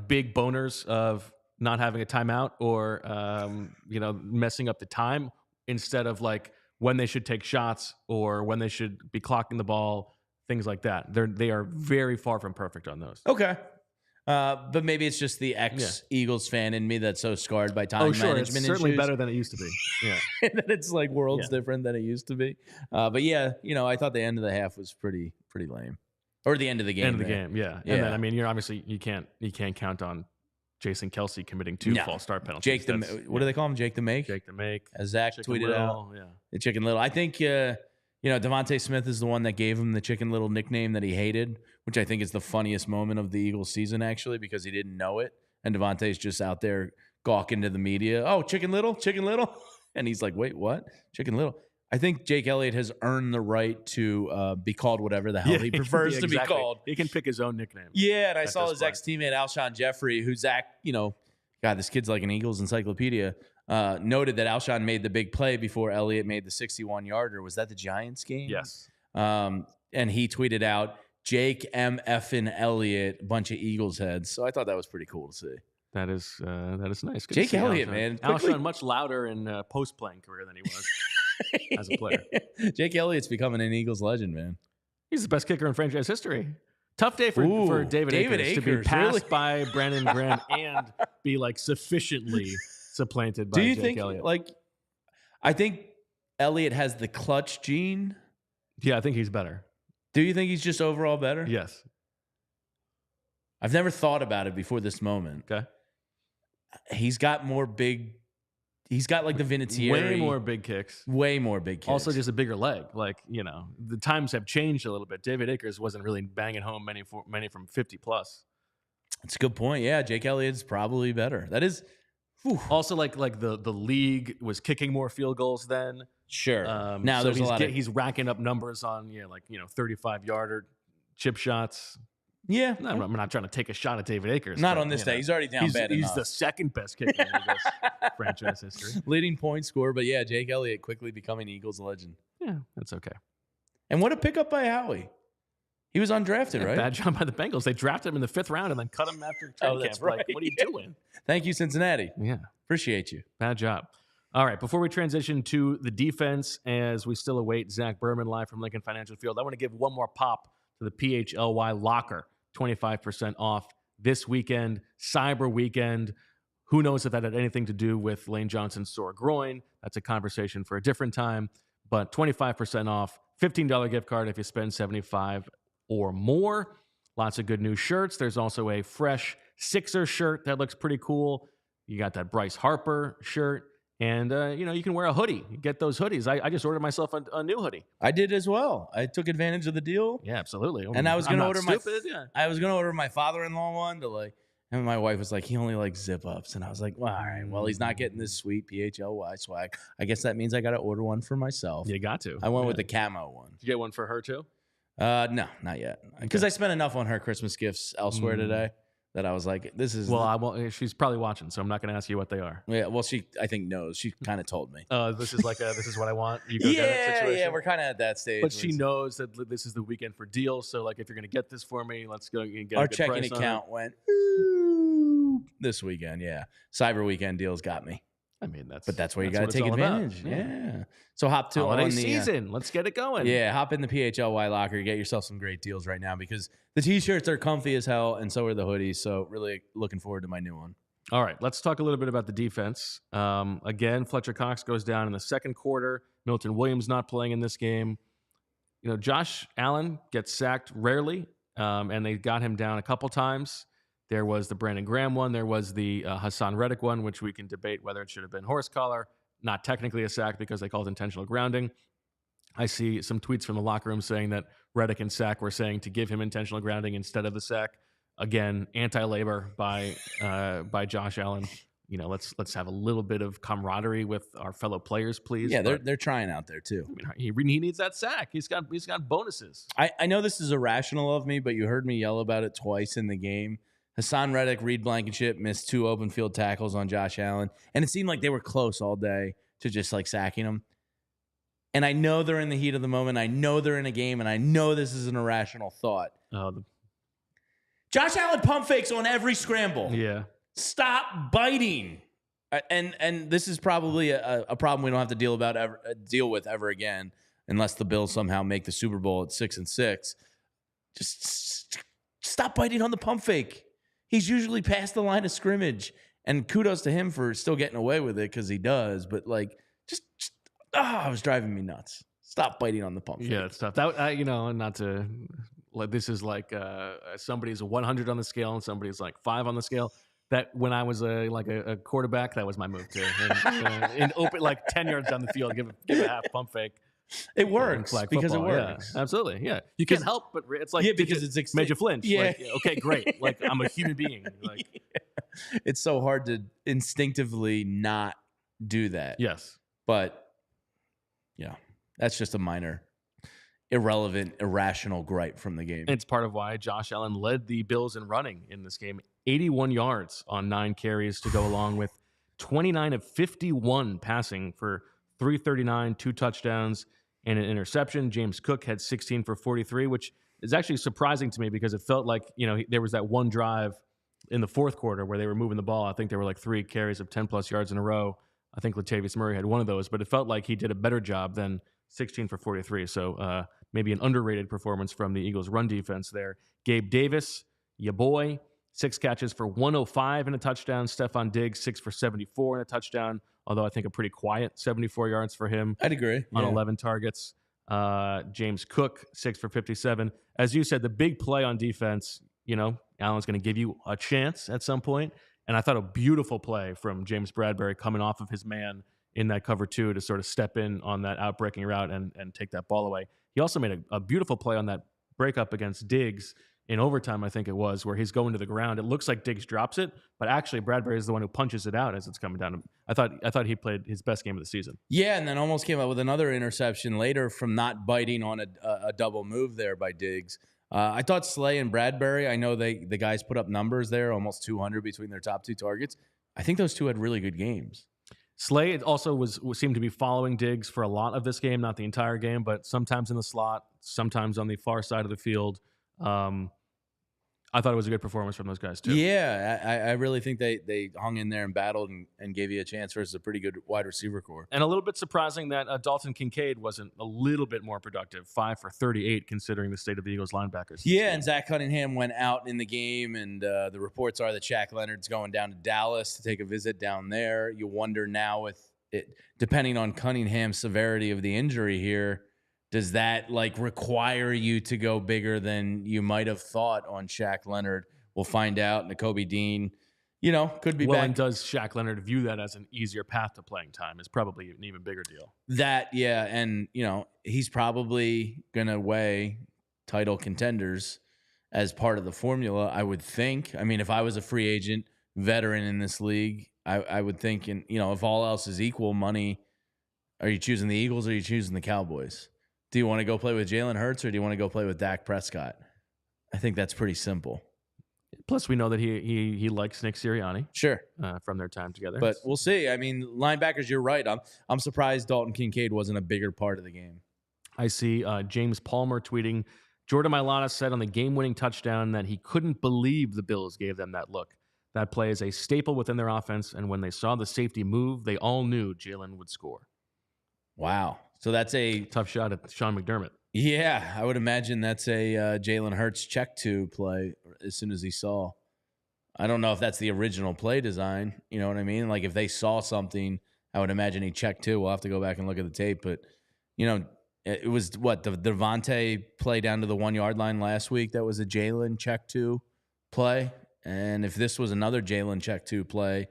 big boners of not having a timeout or messing up the time, instead of like when they should take shots or when they should be clocking the ball. Things like that. They are very far from perfect on those. Okay. But maybe it's just the ex-Eagles fan in me that's so scarred by time management. It's certainly better than it used to be. Yeah. And then it's like worlds different than it used to be. But yeah, I thought the end of the half was pretty lame. Or the end of the game. End of the game, yeah. And then, I mean, you can't count on Jason Kelsey committing 2 false start penalties. What do they call him? Jake the Make? Jake the Make. As Zach tweeted out. Yeah. The Chicken Little. I think... Devontae Smith is the one that gave him the Chicken Little nickname that he hated, which I think is the funniest moment of the Eagles season, actually, because he didn't know it. And Devontae's just out there gawking to the media. Oh, Chicken Little? Chicken Little? And he's like, wait, what? Chicken Little. I think Jake Elliott has earned the right to be called whatever the hell he prefers to be called. He can pick his own nickname. Yeah, and I saw his ex-teammate Alshon Jeffrey, who Zach, God, this kid's like an Eagles encyclopedia, noted that Alshon made the big play before Elliott made the 61-yarder. Was that the Giants game? Yes. And he tweeted out, Jake M. Effin Elliott, bunch of Eagles heads. So I thought that was pretty cool to see. That is nice. Good Jake Elliott, man. Alshon much louder in post-playing career than he was as a player. Jake Elliott's becoming an Eagles legend, man. He's the best kicker in franchise history. Tough day for David Akers to be passed by Brandon Graham and be like sufficiently supplanted by Jake Elliott. I think Elliott has the clutch gene. Yeah, I think he's better. Do you think he's just overall better? Yes. I've never thought about it before this moment. Okay. He's got he's got like the Vinatieri. Way more big kicks. Way more big kicks. Also just a bigger leg. The times have changed a little bit. David Akers wasn't really banging home many from 50 plus. That's a good point. Yeah, Jake Elliott's probably better. That is. Whew. Also, like the league was kicking more field goals then. Sure. Now so there's he's racking up numbers on 35-yarder chip shots. Yeah, I'm not trying to take a shot at David Akers. Not on this day. He's already down bad enough. He's the second best kicker in Eagles franchise history. Leading point scorer, but yeah, Jake Elliott quickly becoming Eagles legend. Yeah, that's okay. And what a pickup by Howie. He was undrafted, right? Bad job by the Bengals. They drafted him in the 5th round and then cut him after training camp. Right. Like, what are you doing? Thank you, Cincinnati. Yeah. Appreciate you. Bad job. All right, before we transition to the defense, as we still await Zach Berman live from Lincoln Financial Field, I want to give one more pop to the PHLY locker. 25% off this weekend, Cyber Weekend. Who knows if that had anything to do with Lane Johnson's sore groin? That's a conversation for a different time. But 25% off, $15 gift card if you spend $75 or more. Lots of good new shirts. There's also a fresh Sixer shirt that looks pretty cool. You got that Bryce Harper shirt. And, you can wear a hoodie. You get those hoodies. I just ordered myself a new hoodie. I did as well. I took advantage of the deal. Yeah, absolutely. And I was going to order I was going to order my father-in-law one and my wife was like, he only likes zip-ups. And I was like, well, all right, well, he's not getting this sweet PHLY swag. I guess that means I got to order one for myself. You got to. I went with the camo one. Did you get one for her too? No, not yet. Because I spent enough on her Christmas gifts elsewhere today. That I was like, this is... Well, I won't, she's probably watching, so I'm not going to ask you what they are. Yeah, well, she, I think, knows. She kind of told me. This is like this is what I want. You go get it situation. Yeah, we're kind of at that stage. But she knows that this is the weekend for deals, so like if you're going to get this for me, let's go and get our a good checking price account went this weekend, yeah. Cyber Weekend deals got me. I mean, that's where you got to take advantage. Yeah. So hop to holiday season. Let's get it going. Yeah, hop in the PHLY locker. Get yourself some great deals right now because the T-shirts are comfy as hell, and so are the hoodies. So really looking forward to my new one. All right, let's talk a little bit about the defense. Again, Fletcher Cox goes down in the second quarter. Milton Williams not playing in this game. Josh Allen gets sacked rarely, and they got him down a couple times. There was the Brandon Graham one. There was the Hassan Reddick one, which we can debate whether it should have been horse collar. Not technically a sack because they called intentional grounding. I see some tweets from the locker room saying that Reddick and Sack were saying to give him intentional grounding instead of the sack. Again, anti-labor by Josh Allen. Let's have a little bit of camaraderie with our fellow players, please. Yeah, they're trying out there too. I mean, he needs that sack. He's got bonuses. I know this is irrational of me, but you heard me yell about it twice in the game. Hassan Reddick, Reed Blankenship missed 2 open field tackles on Josh Allen. And it seemed like they were close all day to just like sacking him. And I know they're in the heat of the moment. I know they're in a game. And I know this is an irrational thought. Josh Allen pump fakes on every scramble. Yeah. Stop biting. And this is probably a problem we don't have to deal with ever again unless the Bills somehow make the Super Bowl at 6-6. Just stop biting on the pump fake. He's usually past the line of scrimmage, and kudos to him for still getting away with it because he does. But it was driving me nuts. Stop biting on the pump fake. Yeah, it's tough. That not to like this is like somebody's 100 on the scale and somebody's like 5 on the scale. That when I was a quarterback, that was my move too. In open 10 yards down the field, give a half pump fake. It works because it works. Yeah, absolutely. Yeah, you can't help but it's like because it's made you flinch. Yeah. Okay, great. I'm a human being. It's so hard to instinctively not do that. Yes. But yeah, that's just a minor, irrelevant, irrational gripe from the game. It's part of why Josh Allen led the Bills in running in this game. 81 yards on 9 carries to go along with 29 of 51 passing for 339, 2 touchdowns, and an interception. James Cook had 16 for 43, which is actually surprising to me because it felt like, there was that one drive in the fourth quarter where they were moving the ball. I think there were like 3 carries of 10-plus yards in a row. I think Latavius Murray had one of those, but it felt like he did a better job than 16 for 43. So maybe an underrated performance from the Eagles' run defense there. Gabe Davis, ya boy, 6 catches for 105 and a touchdown. Stephon Diggs, 6 for 74 and a touchdown, although I think a pretty quiet 74 yards for him. I'd agree. On 11 targets. James Cook, 6 for 57. As you said, the big play on defense, Allen's going to give you a chance at some point. And I thought a beautiful play from James Bradbury coming off of his man in that cover 2 to sort of step in on that outbreaking route and take that ball away. He also made a beautiful play on that breakup against Diggs in overtime, I think it was, where he's going to the ground. It looks like Diggs drops it, but actually Bradbury is the one who punches it out as it's coming down. I thought he played his best game of the season. Yeah, and then almost came up with another interception later from not biting on a double move there by Diggs. I thought Slay and Bradbury, I know the guys put up numbers there, almost 200 between their top 2 targets. I think those two had really good games. Slay also seemed to be following Diggs for a lot of this game, not the entire game, but sometimes in the slot, sometimes on the far side of the field. I thought it was a good performance from those guys too. Yeah, I really think they hung in there and battled and gave you a chance versus a pretty good wide receiver core. And a little bit surprising that Dalton Kincaid wasn't a little bit more productive, 5 for 38, considering the state of the Eagles linebackers. Yeah, and Zach Cunningham went out in the game, and the reports are that Shaq Leonard's going down to Dallas to take a visit down there. You wonder now with it, depending on Cunningham's severity of the injury here, does that require you to go bigger than you might have thought on Shaq Leonard? We'll find out. Nakobe Dean, could be back. And does Shaq Leonard view that as an easier path to playing time? Is probably an even bigger deal. That, yeah, and he's probably gonna weigh title contenders as part of the formula, I would think. I mean, if I was a free agent veteran in this league, I would think, and if all else is equal, money, are you choosing the Eagles or are you choosing the Cowboys? Do you want to go play with Jalen Hurts or do you want to go play with Dak Prescott? I think that's pretty simple. Plus, we know that he likes Nick Sirianni. Sure. From their time together. But we'll see. I mean, linebackers, you're right. I'm surprised Dalton Kincaid wasn't a bigger part of the game. I see James Palmer tweeting, Jordan Mailata said on the game-winning touchdown that he couldn't believe the Bills gave them that look. That play is a staple within their offense, and when they saw the safety move, they all knew Jalen would score. Wow. So that's a tough shot at Sean McDermott. Yeah, I would imagine that's a Jalen Hurts check to play as soon as he saw. I don't know if that's the original play design. You know what I mean? Like if they saw something, I would imagine he checked too. We'll have to go back and look at the tape. But, it was the Devontae play down to the 1 yard line last week. That was a Jalen check to play. And if this was another Jalen check to play,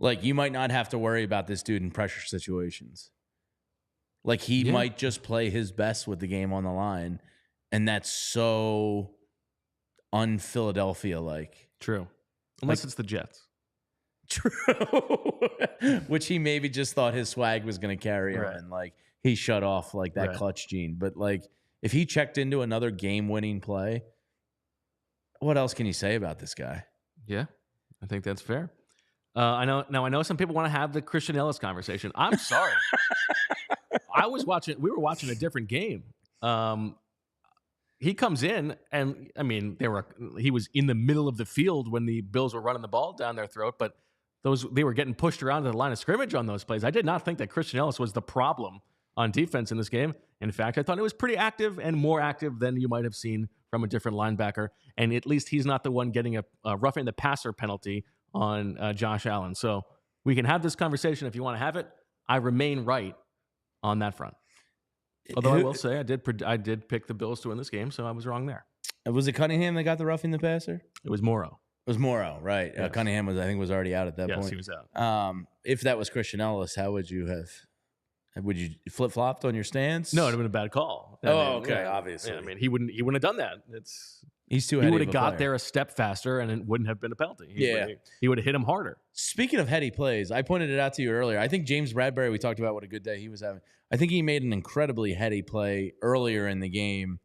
you might not have to worry about this dude in pressure situations. He might just play his best with the game on the line, and that's so un-Philadelphia-like. True. Unless it's the Jets. True. Which he maybe just thought his swag was going to carry on. He shut off that clutch gene. But, if he checked into another game-winning play, what else can you say about this guy? Yeah, I think that's fair. I know some people want to have the Christian Ellis conversation. I'm sorry. We were watching a different game. He comes in and he was in the middle of the field when the Bills were running the ball down their throat, but they were getting pushed around to the line of scrimmage on those plays. I did not think that Christian Ellis was the problem on defense in this game. In fact, I thought it was pretty active and more active than you might have seen from a different linebacker. And at least he's not the one getting a roughing the passer penalty on Josh Allen. So we can have this conversation if you want to have it. I remain right on that front. Although I will say I did pick the Bills to win this game, so I was wrong there. Was it Cunningham that got the roughing the passer? It was Morrow. It was Morrow, right? Yes. Cunningham was already out at that point. Yes, he was out. If that was Christian Ellis, how would you have? Would you flip flopped on your stance? No, it would have been a bad call. Okay, obviously. Yeah, he wouldn't have done that. He's too he heady. would of have a got player. there a step faster, and it wouldn't have been a penalty. Yeah. He would have hit him harder. Speaking of heady plays, I pointed it out to you earlier. I think James Bradbury, we talked about what a good day he was having. I think he made an incredibly heady play earlier in the game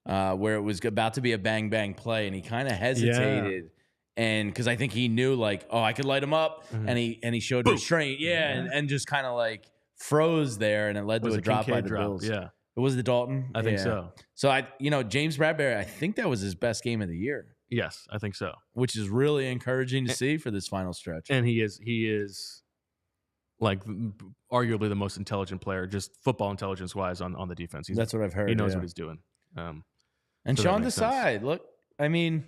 where it was about to be a bang play, and he kind of hesitated. And because I think he knew, like, oh, I could light him up, and he showed restraint, and just kind of like froze there, and it led to a drop by the Bills. Yeah, it was the Dalton. I think so. So James Bradbury, I think that was his best game of the year. Yes, I think so. Which is really encouraging to see for this final stretch. And he is like arguably the most intelligent player, just football intelligence wise on the defense. That's what I've heard. He knows what he's doing. And so Sean Desai, look, I mean,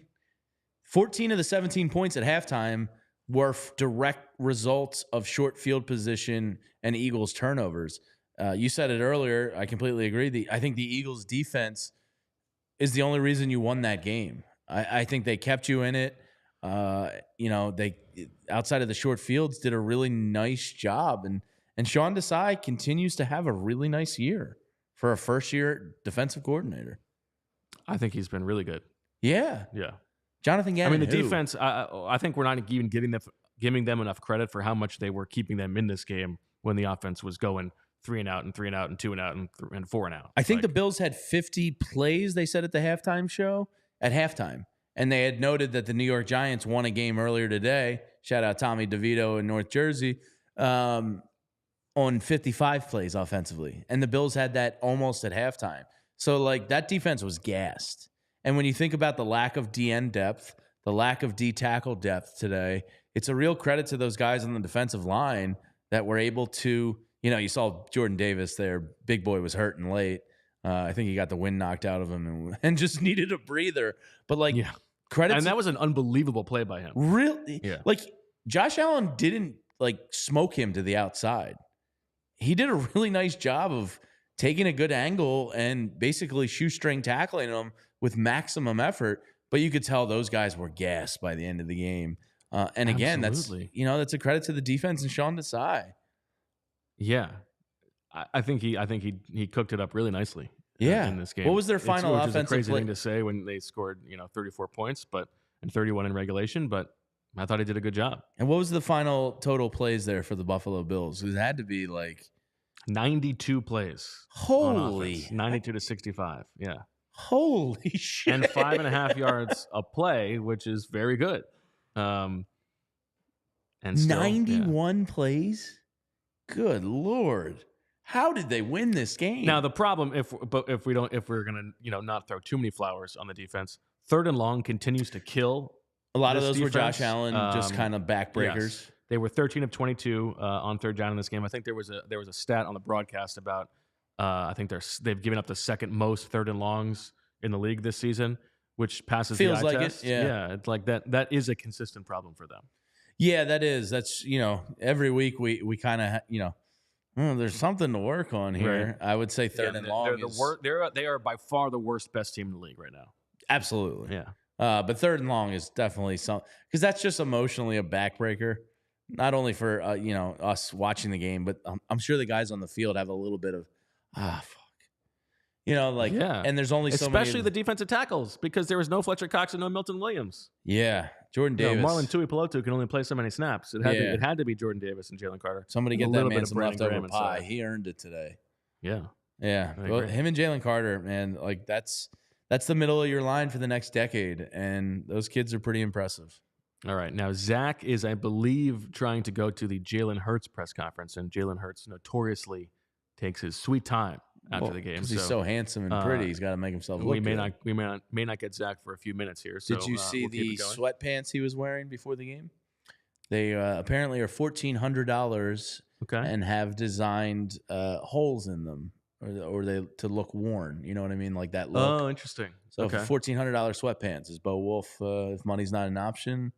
14 of the 17 points at halftime were direct results of short field position and Eagles turnovers. You said it earlier. I completely agree. I think the Eagles defense is the only reason you won that game. I think they kept you in it. They outside of the short fields did a really nice job, and Sean Desai continues to have a really nice year for a first-year defensive coordinator. I think he's been really good. Yeah. Jonathan Gannon. I mean, the defense. I think we're not even giving them enough credit for how much they were keeping them in this game when the offense was going 3 and out and 3 and out and 2 and out and 4 and out. I think the Bills had 50 plays. They said at the halftime show. At halftime. And they had noted that the New York Giants won a game earlier today. Shout out Tommy DeVito in North Jersey on 55 plays offensively. And the Bills had that almost at halftime. So, like, that defense was gassed. And when you think about the lack of DN depth, the lack of D tackle depth today, it's a real credit to those guys on the defensive line that were able to, you saw Jordan Davis there. Big boy was hurting late. I think he got the wind knocked out of him and just needed a breather. But credit. And that was an unbelievable play by him. Really? Yeah. Like Josh Allen didn't smoke him to the outside. He did a really nice job of taking a good angle and basically shoestring tackling him with maximum effort. But you could tell those guys were gassed by the end of the game. And again, Absolutely. that's a credit to the defense and Sean Desai. Yeah. I think he cooked it up really nicely. In this game. What was their final offensive play? Which is a crazy play? thing to say when they scored 34 points, and 31 in regulation. But I thought he did a good job. And what was the final total plays there for the Buffalo Bills? It had to be 92 plays. Holy 92 to 65. Yeah. Holy shit. And 5.5 yards a play, which is very good. And still, 91 plays. Good Lord. How did they win this game? Now the problem, if we're gonna not throw too many flowers on the defense, 3rd and long continues to kill. A lot of those defense. were Josh Allen, just kind of backbreakers. Yes. They were 13 of 22 on 3rd down in this game. I think there was a stat on the broadcast about I think they've given up the 2nd most 3rd and longs in the league this season, which passes Feels the eye like test. it. Yeah, it's like that. That is a consistent problem for them. Yeah, that is. That's every week we kind of there's something to work on here. Right. I would say 3rd and long. They are by far the worst best team in the league right now. Absolutely. Yeah. But 3rd and long is definitely something because that's just emotionally a backbreaker. Not only for us watching the game, but I'm sure the guys on the field have a little bit of fuck. And there's only so many. Especially the defensive tackles because there was no Fletcher Cox and no Milton Williams. Yeah, Jordan Davis. Marlon Tuipulotu can only play so many snaps. It had to be Jordan Davis and Jalen Carter. Somebody get that man some leftover pie. He earned it today. Yeah. Well, him and Jalen Carter, man, that's the middle of your line for the next decade, and those kids are pretty impressive. All right. Now, Zach is, I believe, trying to go to the Jalen Hurts press conference, and Jalen Hurts notoriously takes his sweet time after the game. Because he's so handsome and pretty, he's got to make himself look good. We may not get Zach for a few minutes here. So, did you see the sweatpants he was wearing before the game? They apparently are $1,400 and have designed holes in them, or they to look worn. You know what I mean, like that look. Oh, interesting. So $1,400 sweatpants is Bo Wulf. If money's not an option,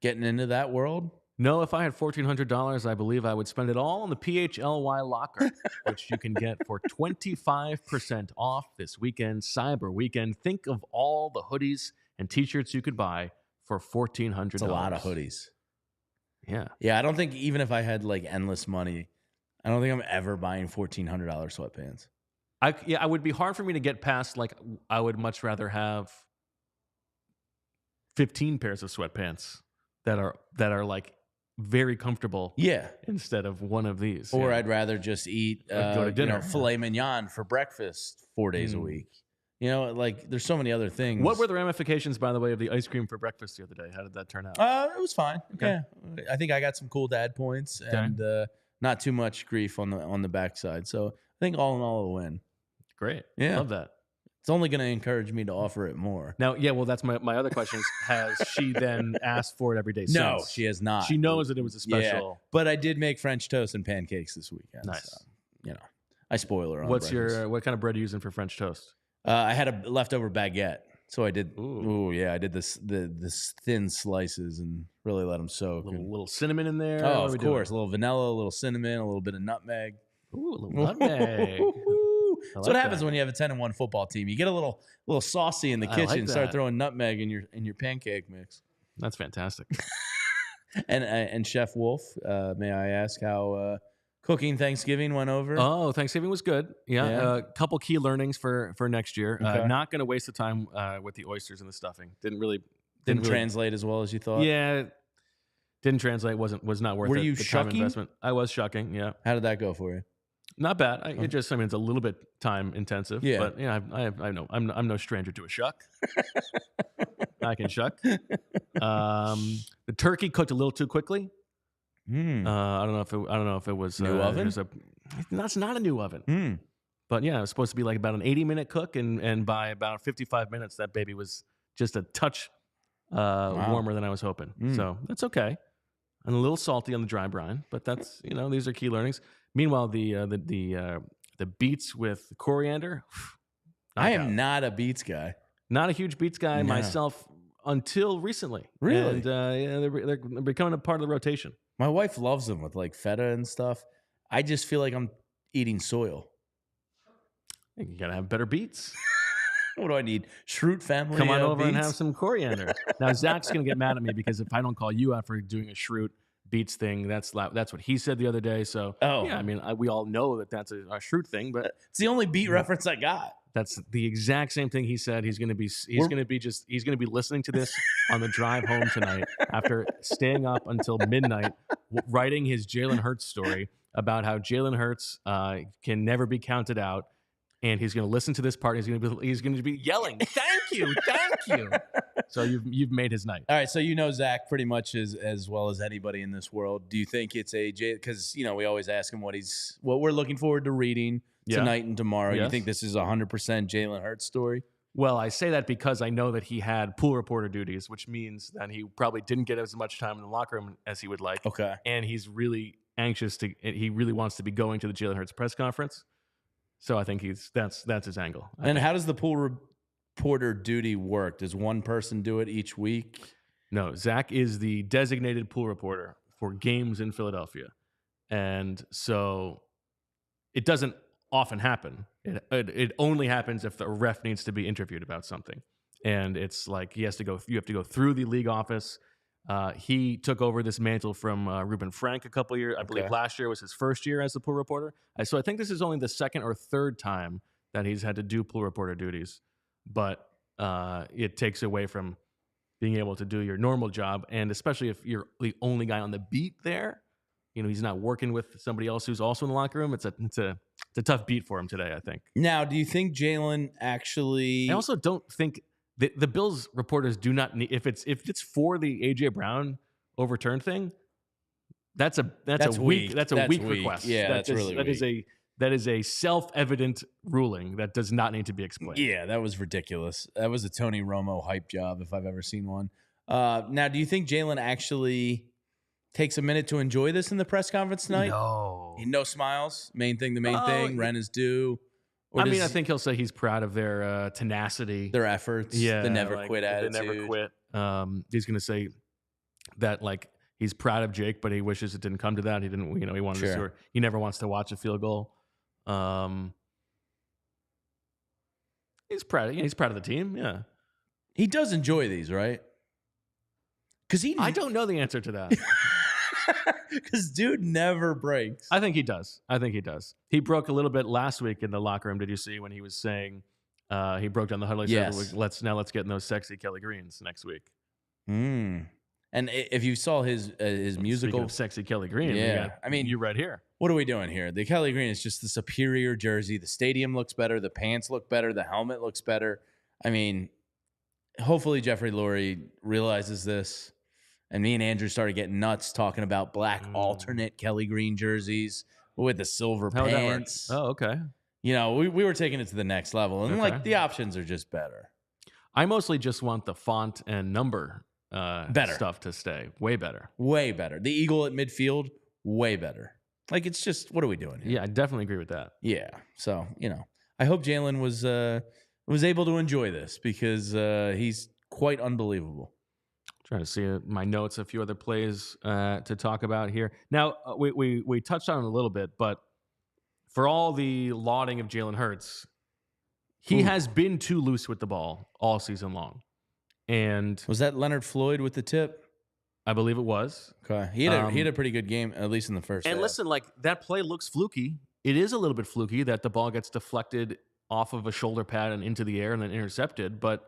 getting into that world. No, if I had $1,400, I believe I would spend it all on the PHLY locker, which you can get for 25% off this weekend, Cyber Weekend. Think of all the hoodies and T-shirts you could buy for $1,400. It's a lot of hoodies. Yeah. Yeah, I don't think even if I had endless money, I don't think I'm ever buying $1,400 sweatpants. It would be hard for me to get past, I would much rather have 15 pairs of sweatpants that are like very comfortable. Yeah. Instead of one of these. Or I'd rather just eat go to dinner. filet mignon for breakfast 4 days a week. You know, like there's so many other things. What were the ramifications, by the way, of the ice cream for breakfast the other day? How did that turn out? It was fine. Okay. Yeah. I think I got some cool dad points and not too much grief on the backside. So I think all in all, a win. Great. Yeah. Love that. It's only going to encourage me to offer it more. Now, yeah, well, that's my other question is, has she then asked for it every day No, since? she has not. She knows that it was a special. Yeah, but I did make French toast and pancakes this weekend. Nice. So, you know, I spoil her on What kind of bread are you using for French toast? I had a leftover baguette. So I did. Ooh. I did this thin slices and really let them soak. A little cinnamon in there. Oh, of course. A little vanilla, a little cinnamon, a little bit of nutmeg. Ooh, a little nutmeg. That's what happens when you have a 10-1 football team. You get a little saucy in the kitchen. Like start throwing nutmeg in your pancake mix. That's fantastic. And Chef Wulf, may I ask how cooking Thanksgiving went over? Oh, Thanksgiving was good. Yeah. A couple key learnings for next year. Okay. Not going to waste the time with the oysters and the stuffing. Didn't translate as well as you thought. Yeah. Didn't translate. Was not worth it. Were you the time shucking? investment. I was shucking. Yeah. How did that go for you? Not bad. It's a little bit time intensive. Yeah. But I know I'm no stranger to a shuck. I can shuck. The turkey cooked a little too quickly. I don't know if it was new oven. That's not a new oven. But yeah, it was supposed to be like about an 80-minute cook, and by about 55 minutes, that baby was just a touch warmer than I was hoping. So that's okay. And a little salty on the dry brine, but that's these are key learnings. Meanwhile, the beets with coriander. I am not a beets guy. Not a huge beets guy myself until recently. Really? And they're becoming a part of the rotation. My wife loves them with like feta and stuff. I just feel like I'm eating soil. You gotta have better beets. What do I need? Schrute family. Come on over beets? and have some coriander. Now Zach's gonna get mad at me because if I don't call you out for doing a Schrute beets thing, that's what he said the other day. So yeah, I mean, we all know that that's a Schrute thing, but it's the only beet reference I got. That's the exact same thing he said. He's gonna be listening to this on the drive home tonight after staying up until midnight writing his Jalen Hurts story about how Jalen Hurts can never be counted out. And he's going to listen to this part. He's going to be yelling, "Thank you, thank you." So you've made his night. All right. So Zach pretty much as well as anybody in this world. Do you think it's because we always ask him what we're looking forward to reading tonight and tomorrow. Yes. You think this is 100% Jalen Hurts story? Well, I say that because I know that he had pool reporter duties, which means that he probably didn't get as much time in the locker room as he would like. Okay. And he's really anxious he really wants to be going to the Jalen Hurts press conference. So I think that's his angle. And how does the pool reporter duty work? Does one person do it each week? No, Zach is the designated pool reporter for games in Philadelphia. And so it doesn't often happen. It only happens if the ref needs to be interviewed about something. And it's like you have to go through the league office. He took over this mantle from Reuben Frank a couple years. I believe last year was his first year as the pool reporter. So I think this is only the second or third time that he's had to do pool reporter duties. But it takes away from being able to do your normal job, and especially if you're the only guy on the beat there. He's not working with somebody else who's also in the locker room. It's a tough beat for him today, I think. Now, do you think Jalen actually? I also don't think. The Bills reporters do not need if it's for the AJ Brown overturned thing. That's a weak request. Yeah, that's really weak. That is a self-evident ruling that does not need to be explained. Yeah, that was ridiculous. That was a Tony Romo hype job if I've ever seen one. Now, do you think Jalen actually takes a minute to enjoy this in the press conference tonight? No smiles. Main thing. Rent is due. I think he'll say he's proud of their tenacity, their efforts, the never quit attitude. The never quit. He's going to say that he's proud of Jake, but he wishes it didn't come to that. He didn't. He wanted to score. He never wants to watch a field goal. He's proud. He's proud of the team. Yeah, he does enjoy these, right? Because I don't know the answer to that. Because dude never breaks. I think he does. He broke a little bit last week in the locker room. Did you see when he was saying he broke down the huddle? He said, let's get in those sexy Kelly Greens next week. And if you saw his musical, Speaking of sexy Kelly Green, yeah, I mean, you right here. what are we doing here? The Kelly Green is just the superior jersey. The stadium looks better. The pants look better. The helmet looks better. I mean, hopefully Jeffrey Lurie realizes this. And me and Andrew started getting nuts talking about black alternate Kelly Green jerseys with the silver How would that work? pants. Oh, okay. You know, we were taking it to the next level. And Okay. like the options are just better. I mostly just want the font and number Better. stuff to stay. Way better. Way better. The eagle at midfield, way better. Like, it's just, what are we doing here? Yeah, I definitely agree with that. Yeah. So, you know, I hope Jalen was able to enjoy this because he's quite unbelievable. Trying to see my notes, a few other plays to talk about here. Now, we touched on it a little bit, but for all the lauding of Jalen Hurts, he has been too loose with the ball all season long. And was that Leonard Floyd with the tip? I believe it was. Okay. He had a pretty good game, at least in the first half. And listen, like, that play looks fluky. It is a little bit fluky that the ball gets deflected off of a shoulder pad and into the air and then intercepted, but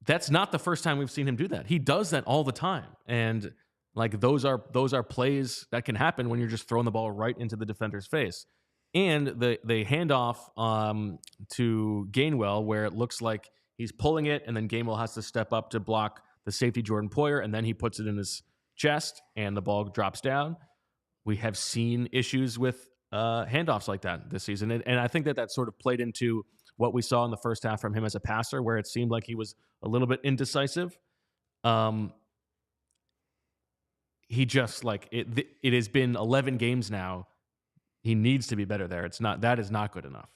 that's not the first time we've seen him do that. He does that all the time. And like those are plays that can happen when you're just throwing the ball right into the defender's face. And the handoff to Gainwell, where it looks like he's pulling it, and then Gainwell has to step up to block the safety Jordan Poyer, and then he puts it in his chest, and the ball drops down. We have seen issues with handoffs like that this season, and I think that sort of played into what we saw in the first half from him as a passer, where it seemed like he was a little bit indecisive. He just like it has been 11 games now. He needs to be better there. That is not good enough.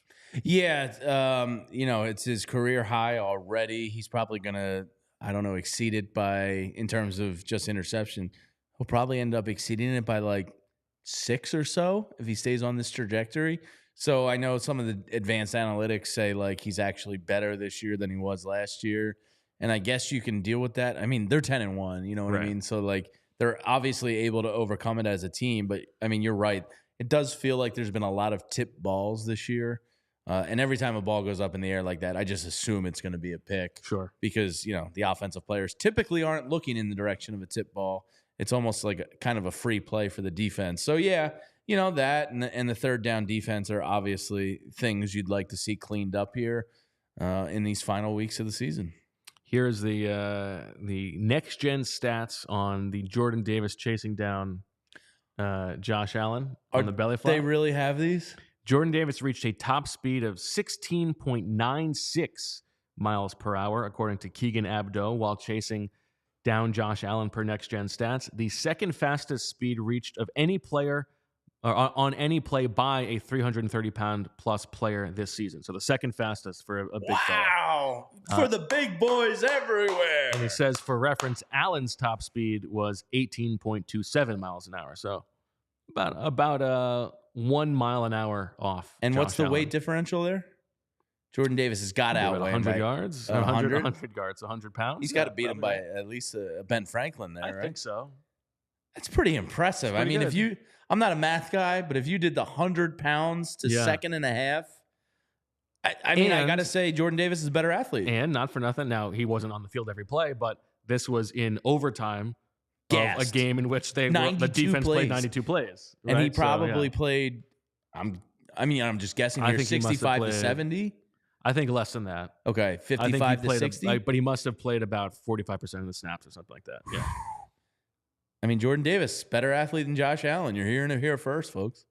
Yeah, you know, it's his career high already. He's probably gonna, I don't know, exceed it by, in terms of just interception. He'll probably end up exceeding it by like 6 or so if he stays on this trajectory. So I know some of the advanced analytics say like he's actually better this year than he was last year, and I guess you can deal with that. I mean, they're 10-1, you know what I mean? So like they're obviously able to overcome it as a team. But I mean, you're right. It does feel like there's been a lot of tip balls this year. And every time a ball goes up in the air like that, I just assume it's going to be a pick. Sure. Because, you know, the offensive players typically aren't looking in the direction of a tip ball. It's almost like kind of a free play for the defense. So, yeah, you know, that and the third down defense are obviously things you'd like to see cleaned up here in these final weeks of the season. Here's the next-gen stats on the Jordan Davis chasing down Josh Allen on the belly flop. They really have these? Jordan Davis reached a top speed of 16.96 miles per hour, according to Keegan Abdo, while chasing down Josh Allen per next-gen stats. The second fastest speed reached of any player on any play by a 330-pound-plus player this season. So the second fastest for a big fella. Wow! For the big boys everywhere. And he says, for reference, Allen's top speed was 18.27 miles an hour. So about 1 mile an hour off. And Josh what's the Allen. weight differential there? Jordan Davis has got to outweigh 100 yards. 100 yards, 100 pounds. He's got to beat him by at least Ben Franklin there, I right? think so. That's pretty impressive. Pretty I mean, good. I'm not a math guy, but if you did the 100 pounds to second and a half, I mean, I got to say Jordan Davis is a better athlete. And not for nothing, now he wasn't on the field every play, but this was in overtime of a game in which the defense played 92 plays. Right? And he probably played, I'm just guessing here, 65 to 70. I think less than that. Okay, 55 to 60. But he must have played about 45% of the snaps or something like that. Yeah. I mean, Jordan Davis, better athlete than Josh Allen. You're hearing it here first, folks.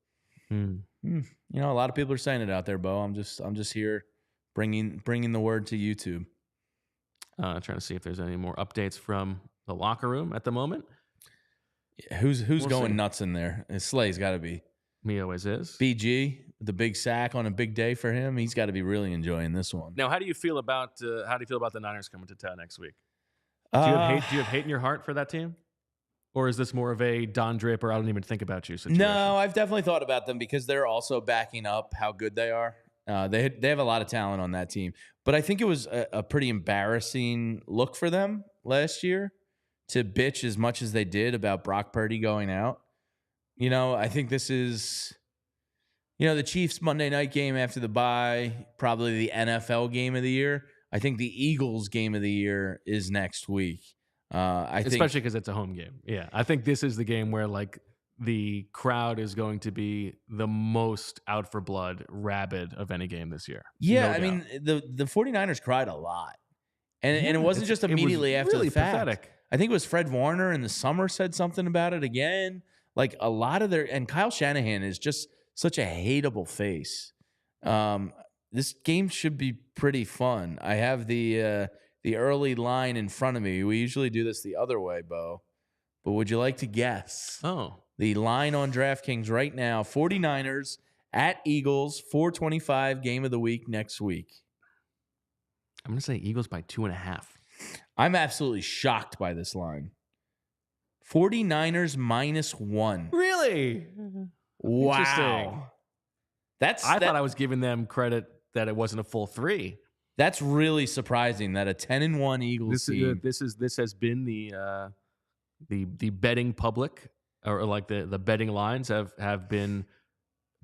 You know, a lot of people are saying it out there, Bo. I'm just here bringing the word to YouTube. Trying to see if there's any more updates from the locker room at the moment. Yeah, who's going nuts in there? Slay's got to be. Me always is. BG, the big sack on a big day for him. He's got to be really enjoying this one. Now, how do you feel about the Niners coming to town next week? Do you have hate in your heart for that team? Or is this more of a Don Draper, I don't even think about you situation? No, I've definitely thought about them because they're also backing up how good they are. They have a lot of talent on that team. But I think it was a pretty embarrassing look for them last year to bitch as much as they did about Brock Purdy going out. You know, I think this is, you know, the Chiefs Monday night game after the bye, probably the NFL game of the year. I think the Eagles game of the year is next week. Especially because it's a home game. Yeah, I think this is the game where like the crowd is going to be the most out for blood, rabid of any game this year. Yeah, No I mean, the 49ers cried a lot. And it wasn't just immediately after really the fact. Pathetic. I think it was Fred Warner in the summer said something about it again. Like a lot of and Kyle Shanahan is just such a hateable face. This game should be pretty fun. I have the early line in front of me. We usually do this the other way, Bo. But would you like to guess? Oh. The line on DraftKings right now, 49ers at Eagles, 425 game of the week next week. I'm going to say Eagles by 2.5. I'm absolutely shocked by this line. 49ers -1. Really? Wow. I thought I was giving them credit that it wasn't a full 3. That's really surprising that a 10-1 Eagles team. This has been the betting public or like the betting lines have been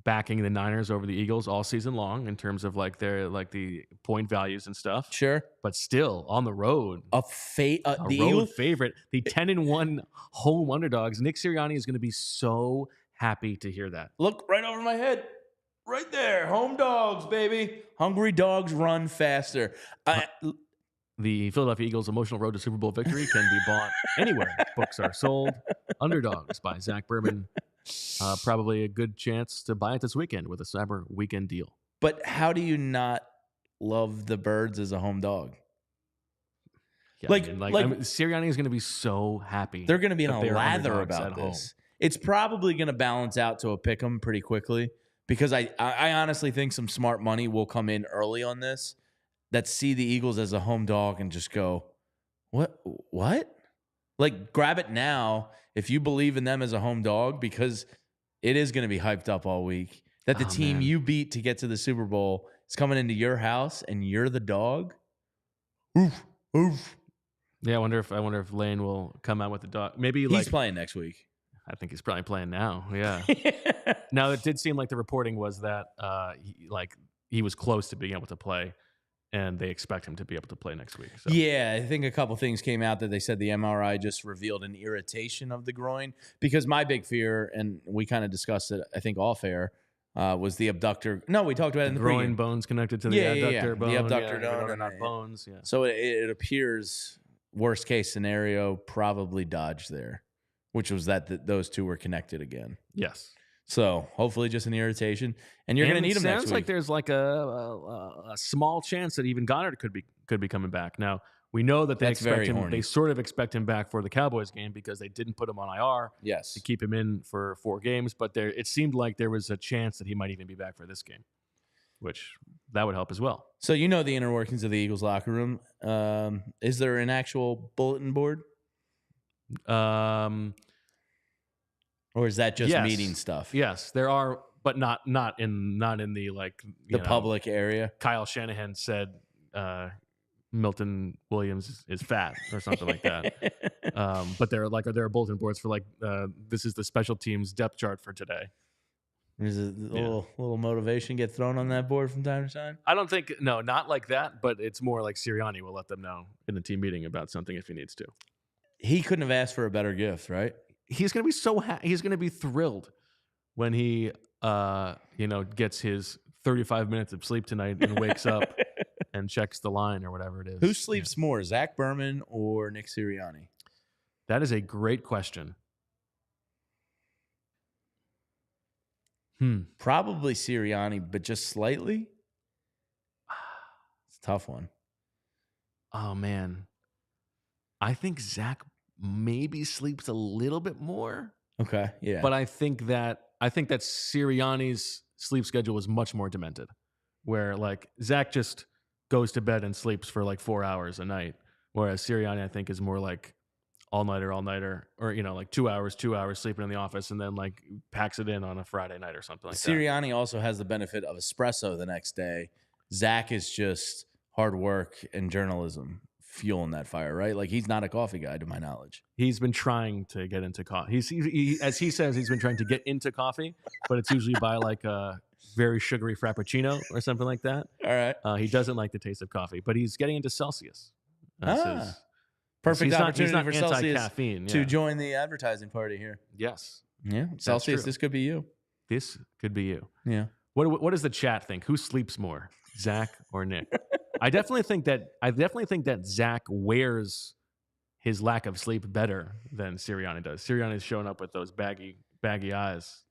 backing the Niners over the Eagles all season long in terms of like their like the point values and stuff. Sure, but still on the road, the road Eagles favorite, the 10-1 home underdogs. Nick Sirianni is going to be so happy to hear that. Look right over my head, right there. Home dogs, baby. Hungry dogs run faster. The Philadelphia Eagles' emotional road to Super Bowl victory can be bought anywhere books are sold. Underdogs by Zach Berman. Probably a good chance to buy it this weekend with a Cyber Weekend deal. But how do you not love the Birds as a home dog? Yeah, Sirianni is going to be so happy. They're going to be in a lather about this. It's probably going to balance out to a pick 'em pretty quickly because I honestly think some smart money will come in early on this that see the Eagles as a home dog and just go, what? Like, grab it now if you believe in them as a home dog because it is going to be hyped up all week. That the team you beat to get to the Super Bowl is coming into your house and you're the dog. Oof, oof. Yeah, I wonder if Lane will come out with the dog. Maybe he's playing next week. I think he's probably playing now. Yeah. Now it did seem like the reporting was that he was close to being able to play. And they expect him to be able to play next week. So. Yeah, I think a couple things came out that they said the MRI just revealed an irritation of the groin. Because my big fear, and we kind of discussed it, I think all fair, was the abductor. No, we talked about it in the groin bones connected to the adductor bone. The abductor bone, not bones. Yeah. So it appears worst case scenario probably dodged there, which was that those two were connected again. Yes. So hopefully just an irritation, and you're going to need him next week. Sounds like there's like a small chance that even Goddard could be coming back. Now we know that they expect him. They sort of expect him back for the Cowboys game because they didn't put him on IR. Yes, to keep him in for 4 games. But it seemed like there was a chance that he might even be back for this game, which that would help as well. So you know the inner workings of the Eagles locker room. Is there an actual bulletin board? Or is that just meeting stuff? Yes, there are, but not in the like the public area. Kyle Shanahan said Milton Williams is fat or something like that. But there are bulletin boards for like this is the special teams depth chart for today. There's a little motivation get thrown on that board from time to time. I don't think not like that, but it's more like Sirianni will let them know in the team meeting about something if he needs to. He couldn't have asked for a better gift, right? He's going to be he's going to be thrilled when he gets his 35 minutes of sleep tonight and wakes up and checks the line or whatever it is. Who sleeps more, Zach Berman or Nick Sirianni? That is a great question. Probably Sirianni, but just slightly. It's a tough one. Oh man, I think Zach maybe sleeps a little bit more. Okay, yeah. But I think that Sirianni's sleep schedule was much more demented, where like Zach just goes to bed and sleeps for like 4 hours a night, whereas Sirianni I think is more like all-nighter, or like 2 hours sleeping in the office and then like packs it in on a Friday night or something like that. Sirianni also has the benefit of espresso the next day. Zach is just hard work and journalism fueling that fire, right? Like he's not a coffee guy to my knowledge. He's been trying to get into coffee. As he says, he's been trying to get into coffee, but it's usually by like a very sugary frappuccino or something like that. All right. He doesn't like the taste of coffee, but he's getting into Celsius. Perfect he's opportunity not for Celsius anti-caffeine, to yeah. join the advertising party here. Yes. Yeah, Celsius, true. this could be you. This could be you. Yeah. What does the chat think? Who sleeps more, Zach or Nick? I definitely think that Zach wears his lack of sleep better than Sirianni does. Sirianni's showing up with those baggy eyes.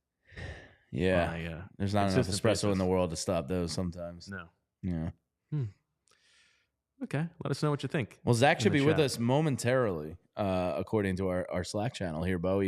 Yeah. There's not enough espresso in the world to stop those sometimes. No. Yeah. Okay. Let us know what you think. Well, Zach should be with us momentarily, according to our Slack channel here, Bo.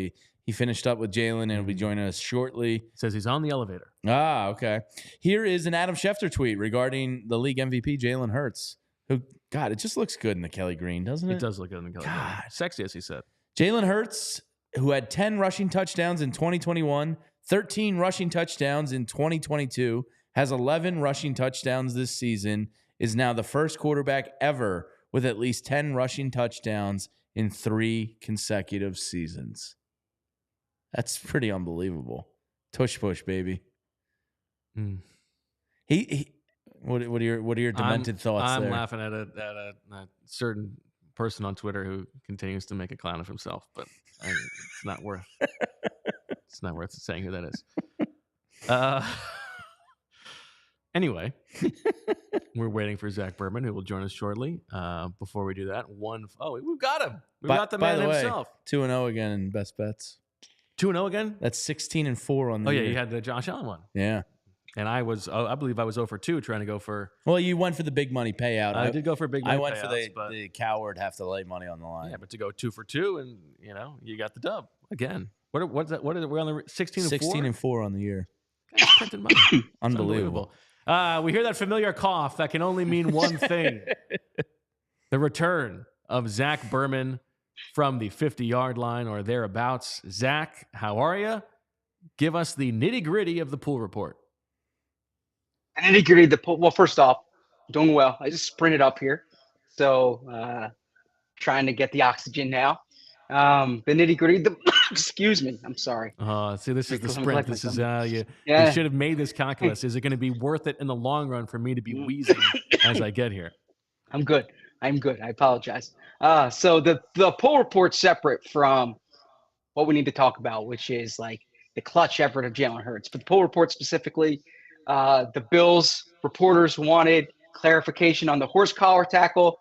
He finished up with Jalen and will be joining us shortly. Says he's on the elevator. Ah, okay. Here is an Adam Schefter tweet regarding the league MVP, Jalen Hurts, who, God, it just looks good in the Kelly green, doesn't it? It does look good in the Kelly green. Sexy, as he said. Jalen Hurts, who had 10 rushing touchdowns in 2021, 13 rushing touchdowns in 2022, has 11 rushing touchdowns this season, is now the first quarterback ever with at least 10 rushing touchdowns in 3 consecutive seasons. That's pretty unbelievable. Tush push, baby. He what are your demented thoughts there? I'm laughing at a certain person on Twitter who continues to make a clown of himself, but it's not worth saying who that is. Anyway, we're waiting for Zach Berman, who will join us shortly. Before we do that, we've got him. We've got the man himself. 2-0 again in best bets. 2-0 again? That's 16-4 on the year. You had the Josh Allen one. Yeah. And I believe I was 0 for 2 trying to go for. Well, you went for the big money payout. I did go for big money. I went for the coward have to lay money on the line. Yeah, but to go 2 for 2, and you got the dub again. What's that? What is it? We're on the 16-4. 16-4 on the year. Printed money. Unbelievable. We hear that familiar cough that can only mean one thing: the return of Zach Berman from the 50-yard line or thereabouts. Zach, how are you? Give us the nitty-gritty of the pool report. Nitty-gritty of the pool. Well, first off, doing well. I just sprinted up here, so trying to get the oxygen now. The nitty-gritty. Excuse me. I'm sorry. See, this is the sprint. This is you should have made this calculus. Is it going to be worth it in the long run for me to be wheezing as I get here? I'm good. I apologize. So the poll report's separate from what we need to talk about, which is like the clutch effort of Jalen Hurts. But the poll report specifically, the Bills reporters wanted clarification on the horse collar tackle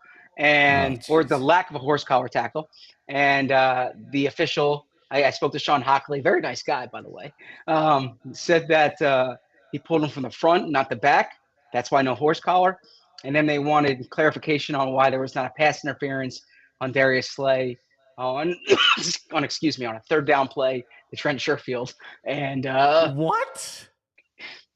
or the lack of a horse collar tackle. And the official, I spoke to Sean Hockley, very nice guy, by the way, said that he pulled him from the front, not the back. That's why no horse collar. And then they wanted clarification on why there was not a pass interference on Darius Slay on a third down play to Trent Sherfield. And what?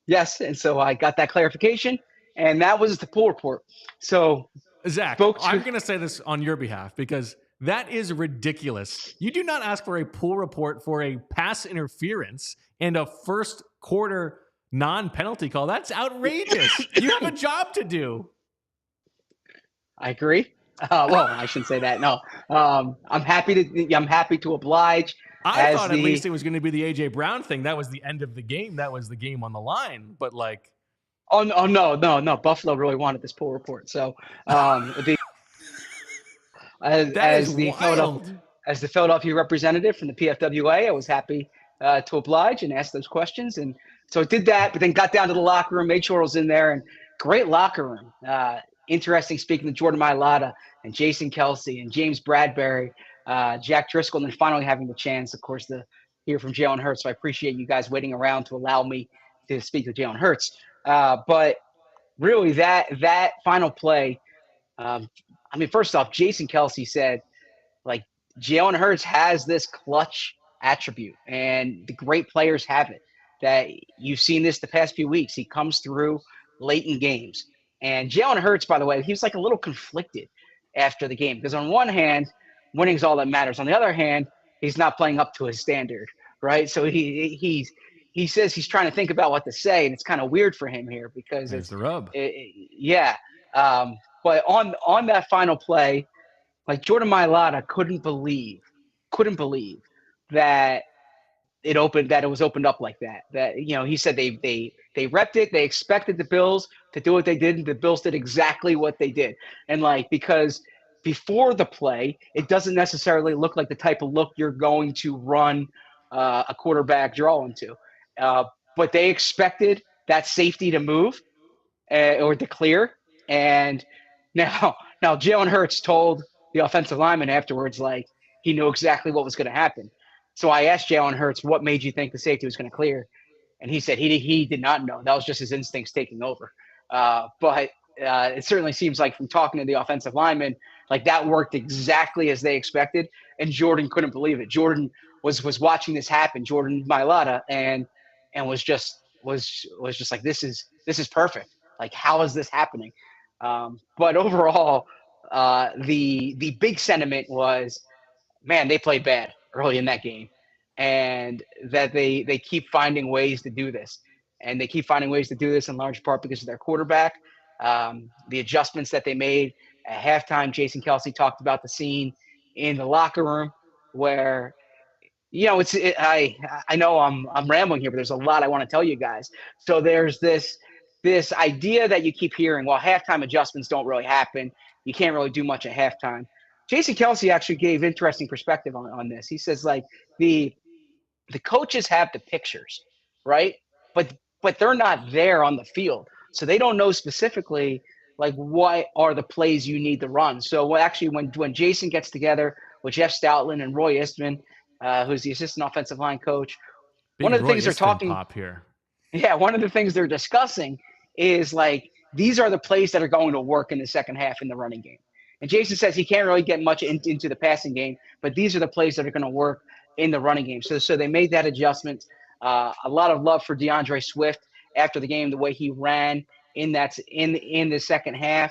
Yes, and so I got that clarification, and that was the pool report. So Zach, I'm going to say this on your behalf because that is ridiculous. You do not ask for a pool report for a pass interference and a first quarter non-penalty call. That's outrageous. You have a job to do. I agree. Well, I shouldn't say that. No, I'm happy to oblige. I thought at least it was going to be the AJ Brown thing. That was the end of the game. That was the game on the line. But like, no. Buffalo really wanted this pool report. So as the Philadelphia representative from the PFWA, I was happy to oblige and ask those questions. And so I did that, but then got down to the locker room, made sure I was in there, and great locker room. Interesting speaking to Jordan Mailata and Jason Kelsey and James Bradbury, Jack Driscoll, and then finally having the chance, of course, to hear from Jalen Hurts. So I appreciate you guys waiting around to allow me to speak to Jalen Hurts. But really, that final play, first off, Jason Kelsey said, like, Jalen Hurts has this clutch attribute, and the great players have it. That you've seen this the past few weeks. He comes through late in games. And Jalen Hurts, by the way, he was like a little conflicted after the game because on one hand, winning is all that matters. On the other hand, he's not playing up to his standard, right? So he says he's trying to think about what to say, and it's kind of weird for him here because it's the rub. But on that final play, like Jordan Mailata couldn't believe that it was opened up like that. That he said they repped it. They expected the Bills to do what they did, and the Bills did exactly what they did. And because before the play, it doesn't necessarily look like the type of look you're going to run a quarterback draw into. But they expected that safety to move or to clear. And now Jalen Hurts told the offensive lineman afterwards, like, he knew exactly what was going to happen. So I asked Jalen Hurts, what made you think the safety was going to clear? And he said he did not know. That was just his instincts taking over. But it certainly seems like from talking to the offensive lineman, like that worked exactly as they expected. And Jordan couldn't believe it. Jordan was watching this happen, Jordan Mailata, and was just like, this is perfect. Like, how is this happening? But overall, the big sentiment was, man, they played bad early in that game, and that they keep finding ways to do this. And they keep finding ways to do this in large part because of their quarterback. The adjustments that they made at halftime. Jason Kelce talked about the scene in the locker room where, I know I'm rambling here, but there's a lot I want to tell you guys. So there's this idea that you keep hearing, well, halftime adjustments don't really happen. You can't really do much at halftime. Jason Kelce actually gave interesting perspective on this. He says, like, the coaches have the pictures, right? But they're not there on the field. So they don't know specifically, like, what are the plays you need to run. So actually when Jason gets together with Jeff Stoutland and Roy Istman, who's the assistant offensive line coach, one of the things they're talking pop here. Yeah, one of the things they're discussing is, like, these are the plays that are going to work in the second half in the running game. And Jason says he can't really get much into the passing game, but these are the plays that are going to work in the running game. So they made that adjustment. A lot of love for DeAndre Swift after the game, the way he ran in the second half.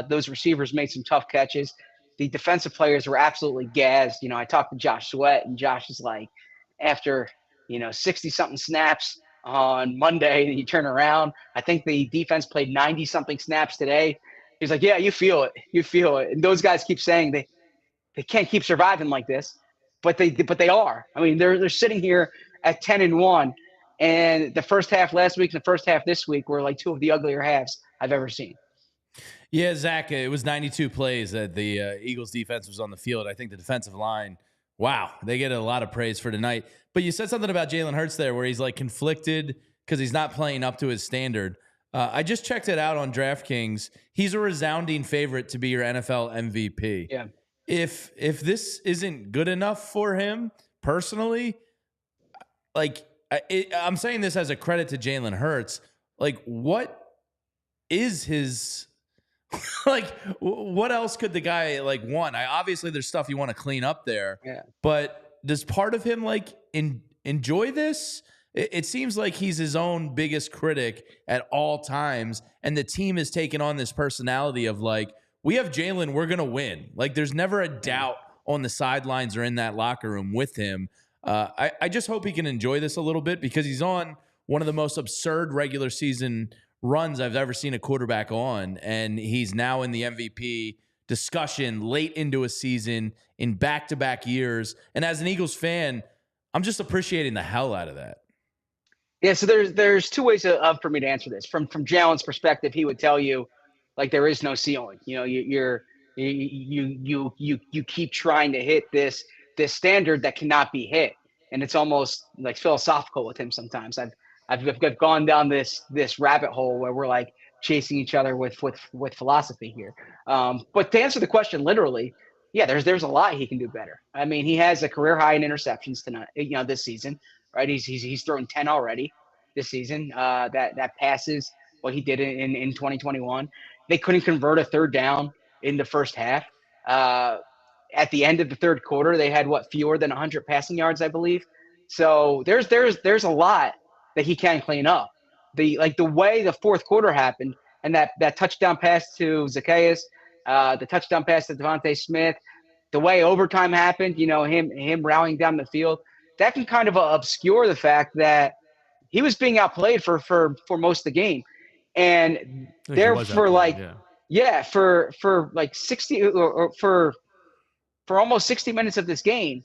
Those receivers made some tough catches. The defensive players were absolutely gassed. I talked to Josh Sweat, and Josh is like, after 60-something snaps on Monday, and you turn around, I think the defense played 90-something snaps today. He's like, yeah, you feel it. You feel it. And those guys keep saying they can't keep surviving like this, but they are. I mean, they're sitting here at 10-1, and the first half last week and the first half this week were like two of the uglier halves I've ever seen. Yeah, Zach, it was 92 plays that the Eagles defense was on the field. I think the defensive line, wow, they get a lot of praise for tonight. But you said something about Jalen Hurts there where he's like conflicted because he's not playing up to his standard. I just checked it out on DraftKings. He's a resounding favorite to be your NFL MVP. Yeah. If this isn't good enough for him personally, like I'm saying this as a credit to Jalen Hurts, like what is his like what else could the guy like want? Obviously there's stuff you want to clean up there. Yeah. But does part of him like enjoy this? It seems like he's his own biggest critic at all times, and the team has taken on this personality of like, we have Jalen, we're gonna win. Like there's never a doubt on the sidelines or in that locker room with him. I just hope he can enjoy this a little bit because he's on one of the most absurd regular season runs I've ever seen a quarterback on, and he's now in the MVP discussion late into a season in back-to-back years. And as an Eagles fan, I'm just appreciating the hell out of that. Yeah, so there's two ways for me to answer this. From Jalen's perspective, he would tell you, like, there is no ceiling. You keep trying to hit this standard that cannot be hit, and it's almost like philosophical with him sometimes. I've gone down this rabbit hole where we're like chasing each other with philosophy here. But to answer the question literally, yeah, there's a lot he can do better. I mean, he has a career high in interceptions tonight, this season, right? He's thrown 10 already this season. That passes what he did in 2021. They couldn't convert a third down in the first half. At the end of the third quarter, they had fewer than 100 passing yards, I believe. So there's a lot that he can clean up. The way the fourth quarter happened and that touchdown pass to Zaccheaus, the touchdown pass to Devontae Smith, the way overtime happened, him rallying down the field, that can kind of obscure the fact that he was being outplayed for most of the game. And there for like 60 or for almost 60 minutes of this game,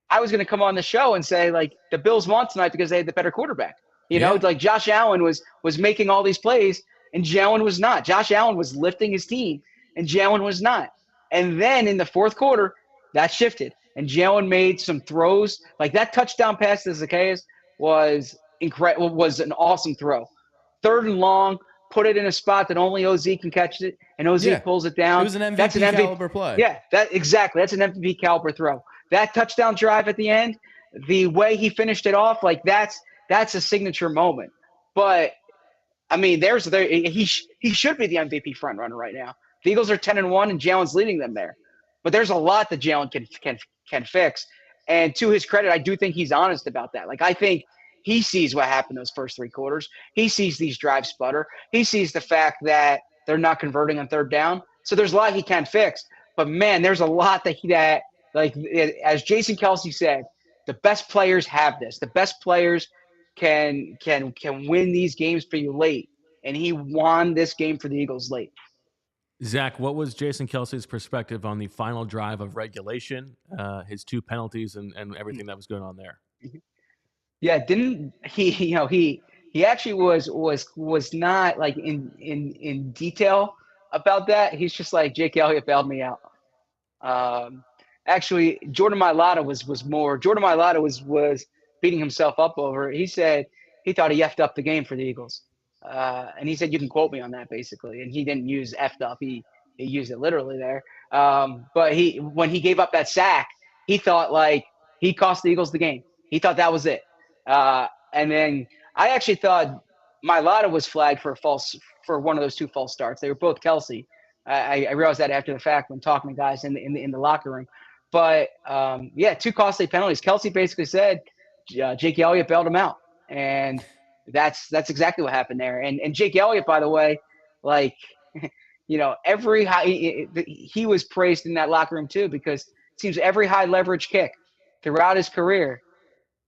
I was going to come on the show and say, like, the Bills won tonight because they had the better quarterback. Like Josh Allen was making all these plays and Jalen was not. Josh Allen was lifting his team and Jalen was not. And then in the fourth quarter, that shifted. And Jalen made some throws. Like that touchdown pass to Zaccheaus was incredible, was an awesome throw. 3rd and long, put it in a spot that only OZ can catch it, and OZ pulls it down. It was an MVP caliber play. Yeah, exactly. That's an MVP caliber throw. That touchdown drive at the end, the way he finished it off, like that's a signature moment. But I mean, he should be the MVP front runner right now. The Eagles are 10-1, and Jalen's leading them there. But there's a lot that Jalen can fix. And to his credit, I do think he's honest about that. Like I think he sees what happened those first 3 quarters. He sees these drives sputter. He sees the fact that they're not converting on 3rd down. So there's a lot he can fix. But man, there's a lot that like as Jason Kelce said, the best players have this. The best players can win these games for you late. And he won this game for the Eagles late. Zach, what was Jason Kelce's perspective on the final drive of regulation, his 2 penalties and everything that was going on there? Yeah, didn't he? He actually was not like in detail about that. He's just like, Jake Elliott bailed me out. Actually, Jordan Mailata was more. Jordan Mailata was beating himself up over it. He said he thought he effed up the game for the Eagles, and he said you can quote me on that basically. And he didn't use effed up. He used it literally there. But when he gave up that sack, he thought like he cost the Eagles the game. He thought that was it. And then I actually thought Mailata was flagged for one of those 2 false starts. They were both Kelce. I realized that after the fact when talking to guys in the locker room. But 2 costly penalties. Kelce basically said Jake Elliott bailed him out, and that's exactly what happened there. And Jake Elliott, by the way, like he was praised in that locker room too, because it seems every high leverage kick throughout his career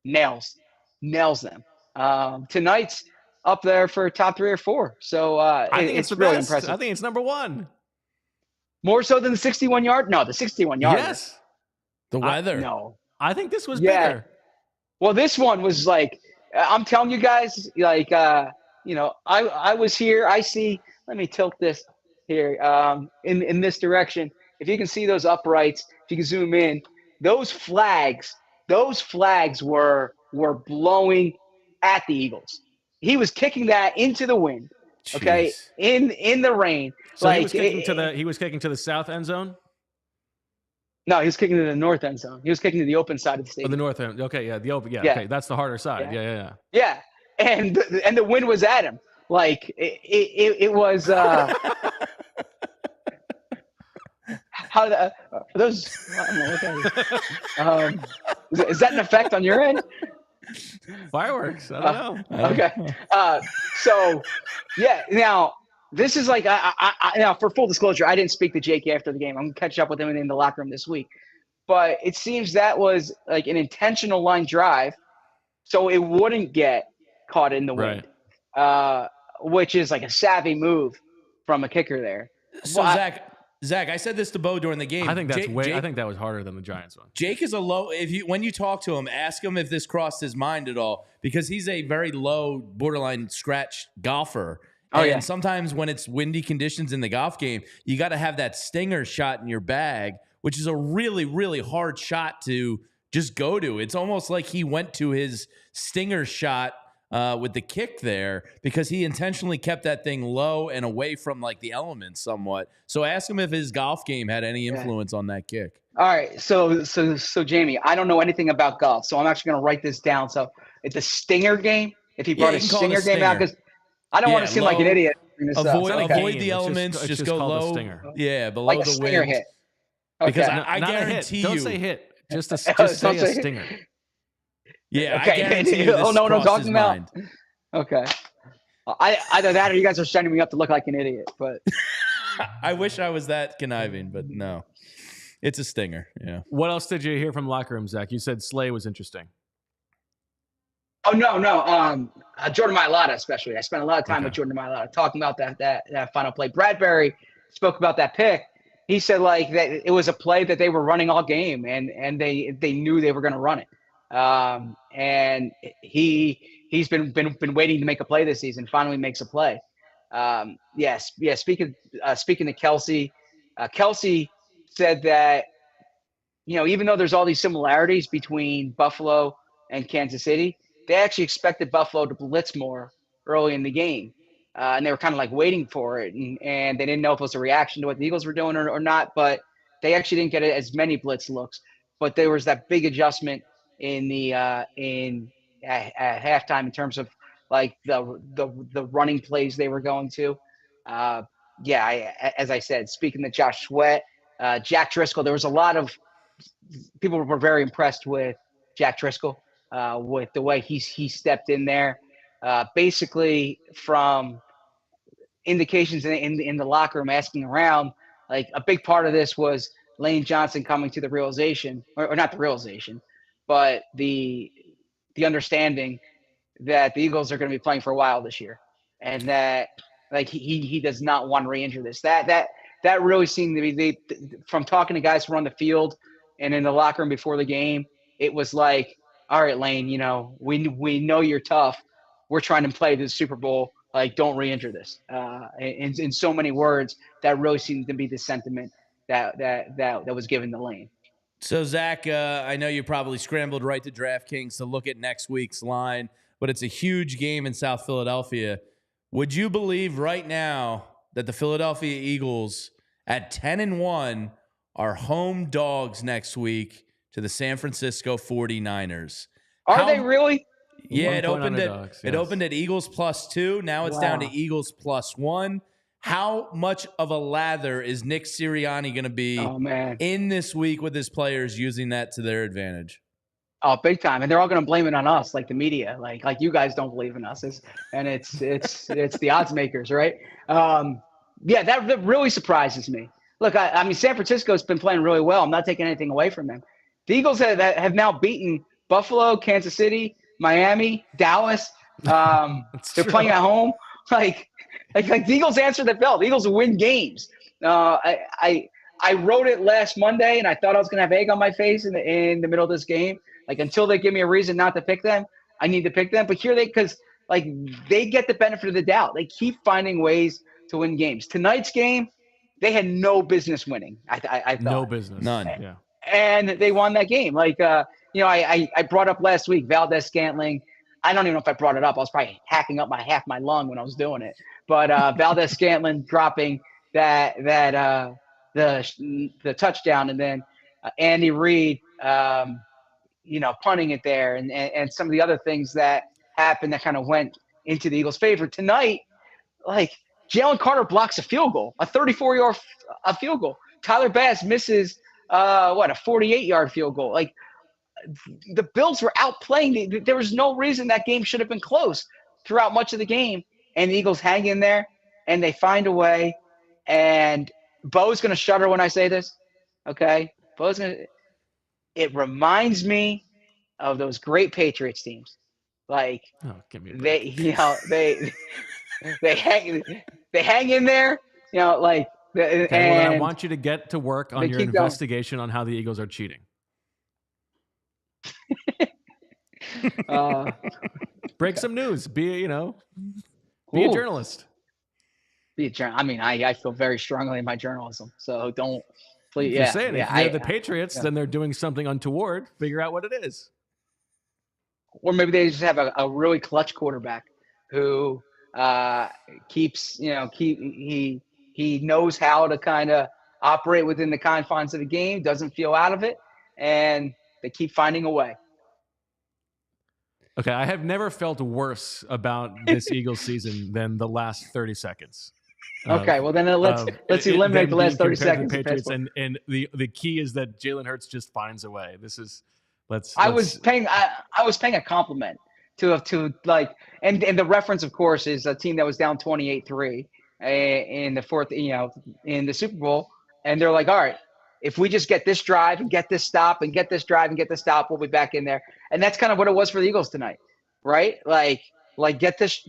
nails them. Tonight's up there for top 3 or 4. So I think it's really best. impressive. I think it's number 1. More so than the 61-yard? No, the 61-yard. Yes. The weather. No. I think this was bigger. Well, this one was like, I'm telling you guys, like, I was here. I see. Let me tilt this here in this direction. If you can see those uprights, if you can zoom in, those flags were blowing at the Eagles. He was kicking that into the wind. Okay, Jeez. in the rain. So like, he was kicking to the south end zone. No, he was kicking to the north end zone. He was kicking to the open side of the stadium. Oh, the north end. Okay, yeah, the open. Yeah, Yeah. okay, that's the harder side. Yeah. Yeah, and the wind was at him. Like it was. How for those? I don't know what that is. Is that an effect on your end? Fireworks. I don't know. Okay. So, yeah. Now this is like now for full disclosure, I didn't speak to Jake after the game. I'm gonna catch up with him in the locker room this week. But it seems that was like an intentional line drive, so it wouldn't get caught in the wind, which is like a savvy move from a kicker there. So Zach, I said this to Bo during the game. I think that's I think that was harder than the Giants one. Jake is a low. When you talk to him, ask him if this crossed his mind at all, because he's a very low, borderline scratch golfer. And sometimes when it's windy conditions in the golf game, you got to have that stinger shot in your bag, which is a really, really hard shot to just go to. It's almost like he went to his stinger shot with the kick there because he intentionally kept that thing low and away from like the elements somewhat. So ask him if his golf game had any influence on that kick. All right. So Jamie, I don't know anything about golf, so I'm actually going to write this down. So it's a stinger game. If he brought a stinger game out, because I don't want to seem like an idiot. Avoid the elements. Just go low. Yeah, below like the stinger wind. hit. Okay. Because not I guarantee you. Don't say hit. Just say a stinger. Yeah, okay. I guarantee you this no, I'm talking about. mind. Okay. Either that or you guys are setting me up to look like an idiot. But I wish I was that conniving, but no. It's a stinger. Yeah. What else did you hear from the locker room, Zach? You said Slay was interesting. Oh no. Jordan Mailata especially. I spent a lot of time with Jordan Mailata talking about that final play. Bradbury spoke about that pick. He said like that it was a play that they were running all game and they knew they were going to run it. And he's been waiting to make a play this season. Finally makes a play. Speaking to Kelce, Kelce said that, even though there's all these similarities between Buffalo and Kansas City, they actually expected Buffalo to blitz more early in the game. And they were kind of like waiting for it. And they didn't know if it was a reaction to what the Eagles were doing or not, but they actually didn't get as many blitz looks. But there was that big adjustment at halftime in terms of like the running plays they were going to. As I said, speaking to Josh Sweat, Jack Driscoll, there was a lot of people were very impressed with Jack Driscoll, with the way he stepped in there. Basically, from indications in the locker room, asking around, like a big part of this was Lane Johnson coming to the realization, or not the realization, but the understanding that the Eagles are going to be playing for a while this year, and that like he does not want to re-injure this. That really seemed to be from talking to guys who were on the field and in the locker room before the game. It was like, all right, Lane, we know you're tough. We're trying to play the Super Bowl. Like, don't re-injure this. In so many words, that really seemed to be the sentiment that was given to Lane. So, Zach, I know you probably scrambled right to DraftKings to look at next week's line, but it's a huge game in South Philadelphia. Would you believe right now that the Philadelphia Eagles at 10-1 are home dogs next week to the San Francisco 49ers? Are they really? Yeah, it opened at Eagles +2. Now it's down to Eagles +1. How much of a lather is Nick Sirianni going to be in this week with his players using that to their advantage? Oh, big time. And they're all going to blame it on us, like the media, like you guys don't believe in us. It's the odds makers, right? That really surprises me. Look, I mean, San Francisco's been playing really well. I'm not taking anything away from them. The Eagles have now beaten Buffalo, Kansas City, Miami, Dallas. They're playing at home. Like the Eagles answer the bell. The Eagles win games. I wrote it last Monday, and I thought I was going to have egg on my face in the middle of this game. Like, until they give me a reason not to pick them, I need to pick them. But here because they get the benefit of the doubt. They keep finding ways to win games. Tonight's game, they had no business winning. I thought. No business. None. Yeah. And they won that game. I brought up last week Valdez-Scantling. I don't even know if I brought it up. I was probably hacking up half my lung when I was doing it. But Valdez-Scantling dropping the touchdown, and then Andy Reid, punting it there, and some of the other things that happened that kind of went into the Eagles' favor tonight. Like, Jalen Carter blocks a field goal, a 34-yard field goal. Tyler Bass misses a 48-yard field goal. Like, the Bills were outplaying. There was no reason that game should have been close throughout much of the game. And the Eagles hang in there, and they find a way. And Bo's going to shudder when I say this, okay? It reminds me of those great Patriots teams. Like, they hang in there, like. I want you to get to work on your investigation on how the Eagles are cheating. Break some news. Be a journalist. Be a journalist. I mean, I feel very strongly in my journalism, so don't. Please, if they're the Patriots, then they're doing something untoward. Figure out what it is. Or maybe they just have a really clutch quarterback who keeps, he knows how to kind of operate within the confines of the game, doesn't feel out of it, and they keep finding a way. Okay, I have never felt worse about this Eagles season than the last 30 seconds. Okay, well then let's eliminate the last 30 seconds. The Patriots, and the key is that Jalen Hurts just finds a way. I was paying a compliment to like, and the reference, of course, is a team that was down 28-3 in the fourth, in the Super Bowl, and they're like, all right, if we just get this drive and get this stop and get this drive and get this stop, we'll be back in there. And that's kind of what it was for the Eagles tonight, right? Like get this,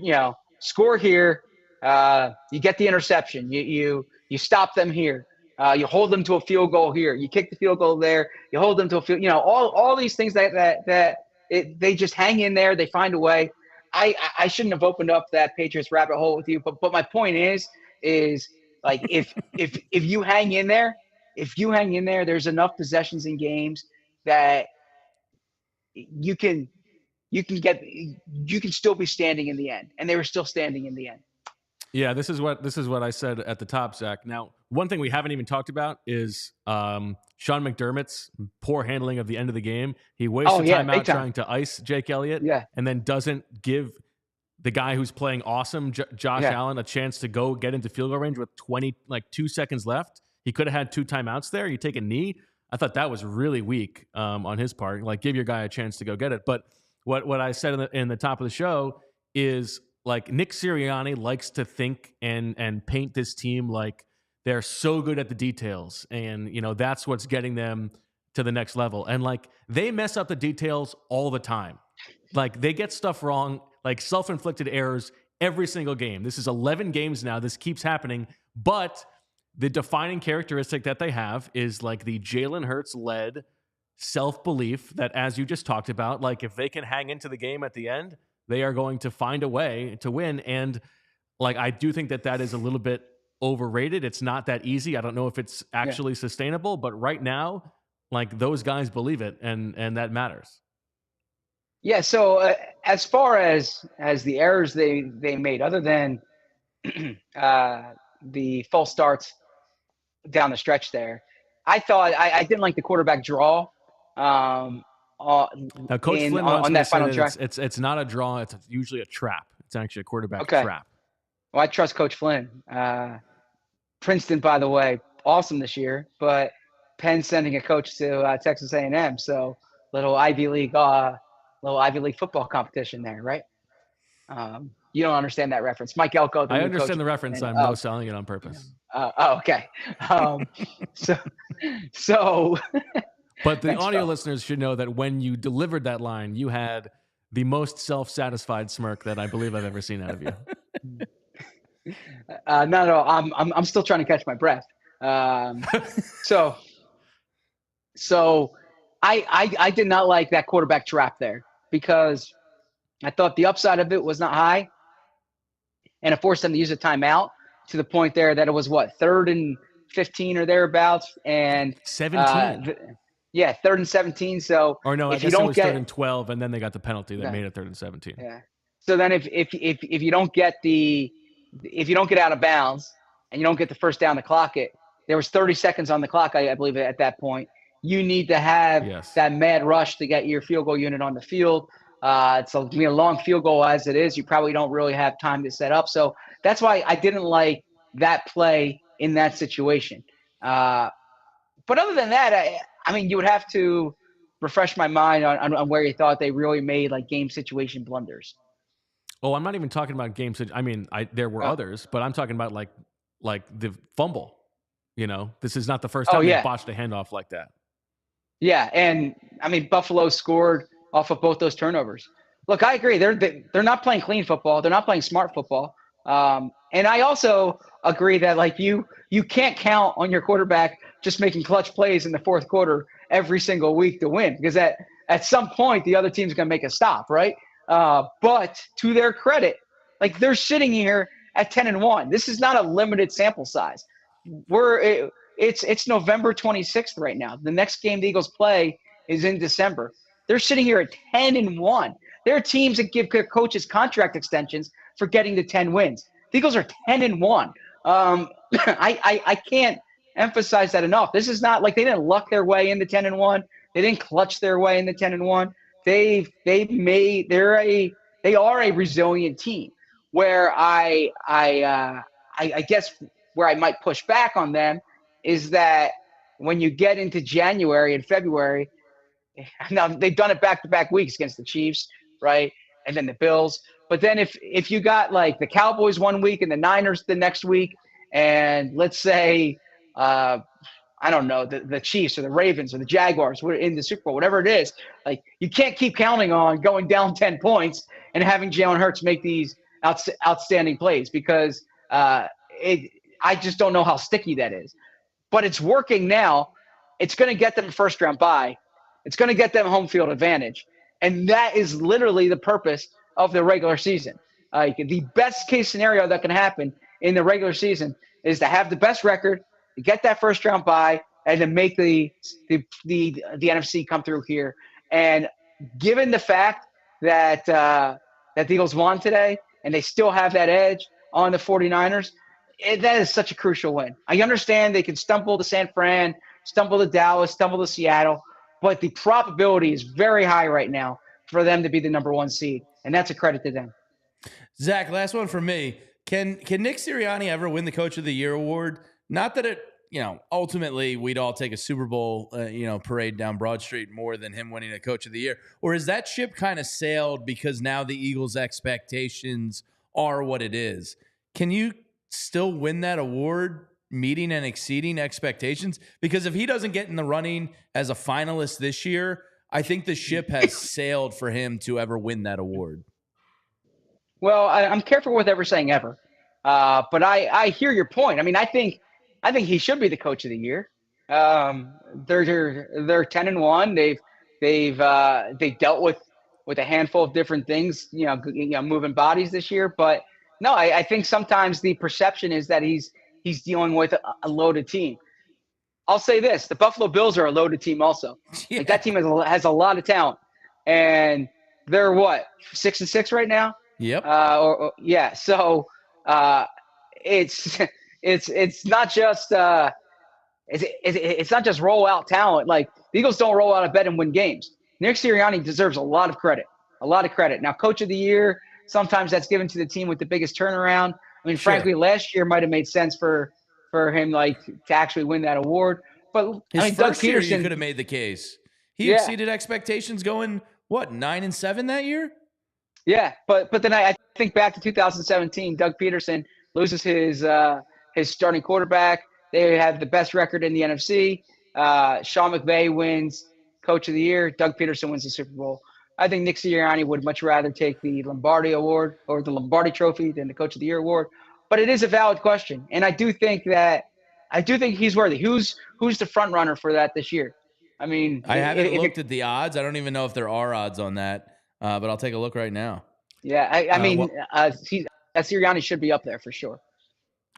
score here. You get the interception. You stop them here. You hold them to a field goal here. You kick the field goal there. You hold them to a field. All these things they just hang in there. They find a way. I shouldn't have opened up that Patriots rabbit hole with you, but my point is like if you hang in there, if you hang in there, there's enough possessions in games that you can still be standing in the end, and they were still standing in the end. Yeah, this is what I said at the top, Zach. Now, one thing we haven't even talked about is Sean McDermott's poor handling of the end of the game. He wasted time trying to ice Jake Elliott, and then doesn't give the guy who's playing awesome, Josh Allen, a chance to go get into field goal range with 2 seconds left. He could have had 2 timeouts there. You take a knee. I thought that was really weak on his part. Like, give your guy a chance to go get it. But what I said in the top of the show is, like, Nick Sirianni likes to think and paint this team like they're so good at the details, and that's what's getting them to the next level. And like, they mess up the details all the time. Like, they get stuff wrong, like self-inflicted errors every single game. This is 11 games now. This keeps happening, but the defining characteristic that they have is like the Jalen Hurts led self-belief that, as you just talked about, like, if they can hang into the game at the end, they are going to find a way to win. And like, I do think that is a little bit overrated. It's not that easy. I don't know if it's actually sustainable, but right now, like, those guys believe it, and that matters. Yeah. So as far as the errors they made, other than the false starts down the stretch there, I thought I didn't like the quarterback draw. Now, Coach Flynn on that final drive. It's not a draw. It's usually a trap. It's actually a quarterback trap. Well, I trust Coach Flynn. Princeton, by the way, awesome this year, but Penn sending a coach to Texas A&M, so little Ivy League football competition there, right? You don't understand that reference, Mike Elko. I understand the reference. I'm no selling it on purpose. Okay. So. But the audio listeners should know that when you delivered that line, you had the most self-satisfied smirk that I believe I've ever seen out of you. No, I'm still trying to catch my breath. So I did not like that quarterback trap there, because I thought the upside of it was not high, and it forced them to use a timeout to the point there that it was 3rd and 15 or thereabouts, and 17. 3rd and 17. So, or no, I guess it was 3rd and 12, and then they got the penalty that made it 3rd and 17. Yeah. So then if you don't get out of bounds and you don't get the first down to clock it, there was 30 seconds on the clock, I believe, at that point. You need to have that mad rush to get your field goal unit on the field. It's a long field goal as it is. You probably don't really have time to set up. So that's why I didn't like that play in that situation. But other than that, I mean, you would have to refresh my mind on where you thought they really made like game situation blunders. Oh, I'm not even talking about game situation. I mean, there were others, but I'm talking about like the fumble. This is not the first time they botched a handoff like that. Yeah, and I mean, Buffalo scored off of both those turnovers. Look, I agree. They're not playing clean football. They're not playing smart football. And I also agree that like you can't count on your quarterback just making clutch plays in the fourth quarter every single week to win, because at some point the other team's going to make a stop, right? But to their credit, like, they're sitting here at 10-1. This is not a limited sample size. It's November 26th right now. The next game the Eagles play is in December. They're sitting here at 10-1. There are teams that give coaches contract extensions for getting to 10 wins. The Eagles are 10-1. I can't emphasize that enough. This is not like they didn't luck their way into 10-1. They didn't clutch their way into 10-1. They are a resilient team. Where I guess where I might push back on them is that when you get into January and February, now they've done it back-to-back weeks against the Chiefs, right? And then the Bills. But then if you got like the Cowboys one week and the Niners the next week, and let's say, I don't know, the Chiefs or the Ravens or the Jaguars were in the Super Bowl, whatever it is, like, you can't keep counting on going down 10 points and having Jalen Hurts make these outstanding plays, because I just don't know how sticky that is. But it's working now. It's going to get them a first-round bye. It's going to get them home field advantage. And that is literally the purpose of the regular season. The best-case scenario that can happen in the regular season is to have the best record, to get that first-round bye, and to make the NFC come through here. And given the fact that that the Eagles won today and they still have that edge on the 49ers, that is such a crucial win. I understand they can stumble to San Fran, stumble to Dallas, stumble to Seattle, but the probability is very high right now for them to be the number 1 seed, and that's a credit to them. Zach, last one for me. Can Nick Sirianni ever win the Coach of the Year award? Not that it, ultimately we'd all take a Super Bowl, parade down Broad Street more than him winning a Coach of the Year. Or is that ship kind of sailed because now the Eagles' expectations are what it is? Can you still win that award, meeting and exceeding expectations? Because if he doesn't get in the running as a finalist this year, I think the ship has sailed for him to ever win that award. Well, I'm careful with ever saying ever, but I hear your point. I mean, I think he should be the Coach of the Year. They're 10-1. They've dealt with a handful of different things, moving bodies this year. But no, I think sometimes the perception is that he's dealing with a loaded team. I'll say this: the Buffalo Bills are a loaded team also. Yeah. Like, that team has a lot of talent, and they're what, 6-6 right now. Yep. Yeah. So it's not just it's not just roll out talent. Like, the Eagles don't roll out of bed and win games. Nick Sirianni deserves a lot of credit. Now, Coach of the Year, sometimes that's given to the team with the biggest turnaround. I mean, frankly, last year might have made sense for him, like, to actually win that award. But his Doug first year, Peterson, you could have made the case. He exceeded expectations, going 9-7 that year. Yeah, but then I think back to 2017. Doug Peterson loses his starting quarterback. They have the best record in the NFC. Sean McVay wins Coach of the Year. Doug Peterson wins the Super Bowl. I think Nick Sirianni would much rather take the Lombardi Award or the Lombardi Trophy than the Coach of the Year award. But it is a valid question, and I do think he's worthy. Who's the front runner for that this year? I mean, I haven't looked at the odds. I don't even know if there are odds on that, but I'll take a look right now. Yeah, Sirianni should be up there for sure.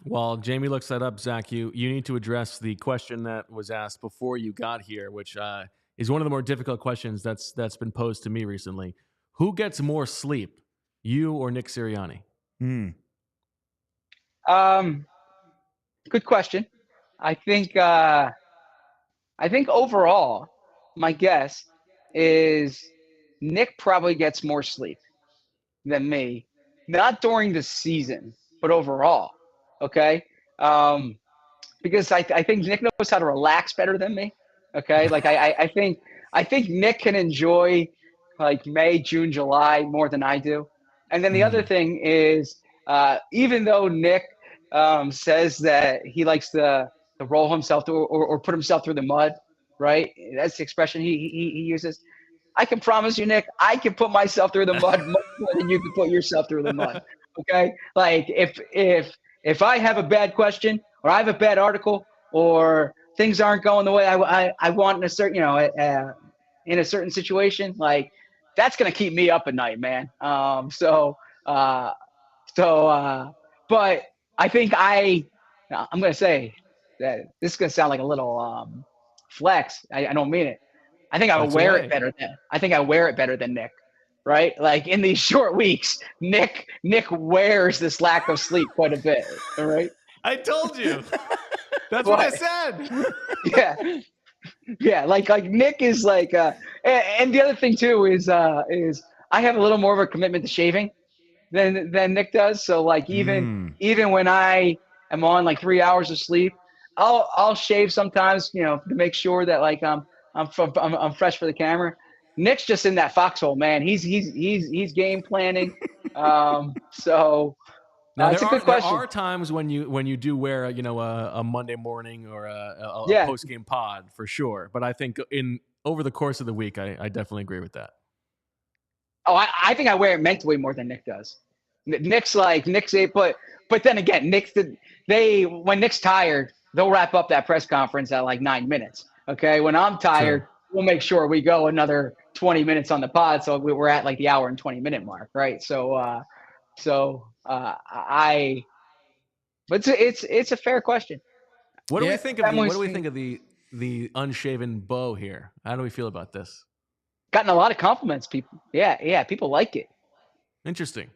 While Jamie looks that up, Zach, you need to address the question that was asked before you got here, which is one of the more difficult questions that's been posed to me recently. Who gets more sleep, you or Nick Sirianni? Good question. I think overall, my guess is Nick probably gets more sleep than me, not during the season, but overall. Okay. Because I think Nick knows how to relax better than me. Okay. Like, I think Nick can enjoy, like, May, June, July more than I do. And then the other thing is, even though Nick says that he likes to roll himself through or put himself through the mud, right? That's the expression he uses. I can promise you, Nick, I can put myself through the mud much more than you can put yourself through the mud. Okay? Like, if I have a bad question or I have a bad article or things aren't going the way I want in a certain, in a certain situation, like, that's going to keep me up at night, man. But I think I'm going to say that this is going to sound like a little flex. I don't mean it. I think I wear it better than Nick, right? Like, in these short weeks, Nick wears this lack of sleep quite a bit. All right. I told you. That's what I said. Yeah. Like Nick is like, and the other thing too is I have a little more of a commitment to shaving than Nick does. So, like, even when I am on like 3 hours of sleep, I'll shave sometimes, to make sure that, like, I'm fresh for the camera. Nick's just in that foxhole, man. He's game planning. So it's a good question. There are times when you do wear a Monday morning or a post game pod for sure. But I think over the course of the week, I definitely agree with that. Oh, I think I wear it mentally more than Nick does. Nick's but then again, when Nick's tired, they'll wrap up that press conference at like 9 minutes. Okay, when I'm tired, we'll make sure we go another 20 minutes on the pod, so we're at like the hour and 20-minute mark, right? But it's a fair question. What do we think of the the unshaven beau here. How do we feel about this? Gotten a lot of compliments, people. Yeah, people like it. Interesting.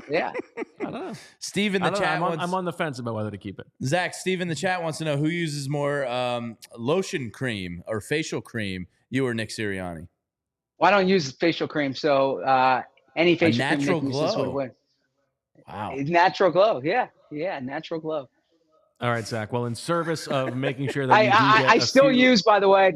Yeah. I don't know. Steve in the chat I'm on the fence about whether to keep it. Zach, Steve in the chat wants to know who uses more lotion cream or facial cream, you or Nick Sirianni? Well, I don't use facial cream, so any facial cream natural Nick uses glow. would win. Wow. Natural glow. Yeah, natural glow. All right, Zach. Well, in service of making sure that you do get I still use, by the way,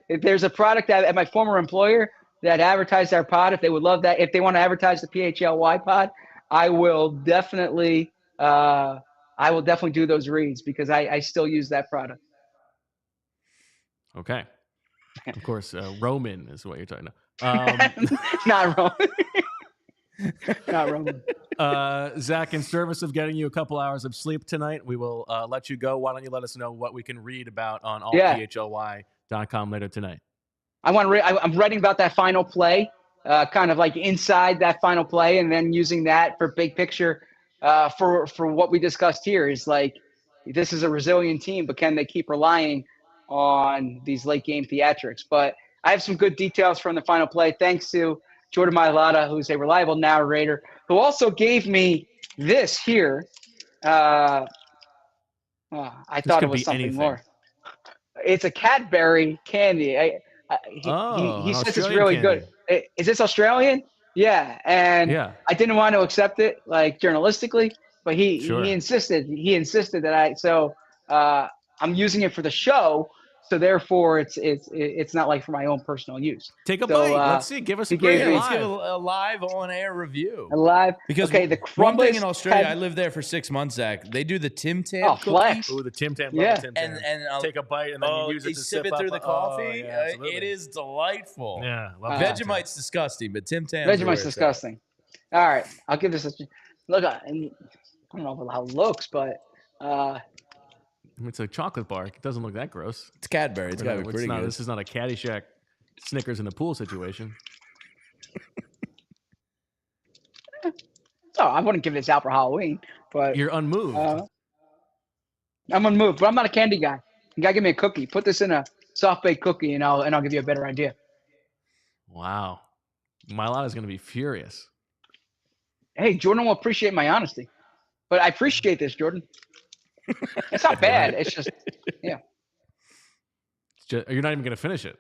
if there's a product at my former employer that advertised our pod, if they would love that, if they want to advertise the PHLY pod, I will definitely do those reads because I still use that product. Okay. Of course, Roman is what you're talking about. Not Roman. Not Roman. Zach, in service of getting you a couple hours of sleep tonight, we will let you go. Why don't you let us know what we can read about on allphly.com later tonight? I'm writing about that final play, kind of like inside that final play, and then using that for big picture for what we discussed here is like this is a resilient team, but can they keep relying on these late game theatrics? But I have some good details from the final play, thanks to Jordan Mailata, who's a reliable narrator, who also gave me this here. I thought it was something anything. More. It's a Cadbury candy. He says it's really candy. Good. Is this Australian? Yeah, and I didn't want to accept it like journalistically, but he insisted. He insisted that I'm using it for the show, so therefore it's not like for my own personal use. Take a bite. Let's see. Give us a grade. Let's give a live on-air review. Because the one thing in Australia, I lived there for 6 months, Zach. They do the Tim Tam cookie. Flex. Oh, the Tim Tam. Yeah. Tim Tam. And take a bite and then you use it to sip it through the coffee. It is delightful. Yeah. Vegemite's disgusting, but Tim Tam. Vegemite's disgusting. All right, I'll give this a look. I don't know how it looks, but. It's a chocolate bar. It doesn't look that gross. It's Cadbury. It's got to be pretty good. This is not a Caddyshack Snickers in the pool situation. I wouldn't give this out for Halloween, but you're unmoved. I'm unmoved, but I'm not a candy guy. You gotta give me a cookie. Put this in a soft baked cookie, and I'll give you a better idea. Wow, Mailata's gonna be furious. Hey, Jordan will appreciate my honesty, but I appreciate this, Jordan. It's not bad. It's just, yeah. You're not even going to finish it.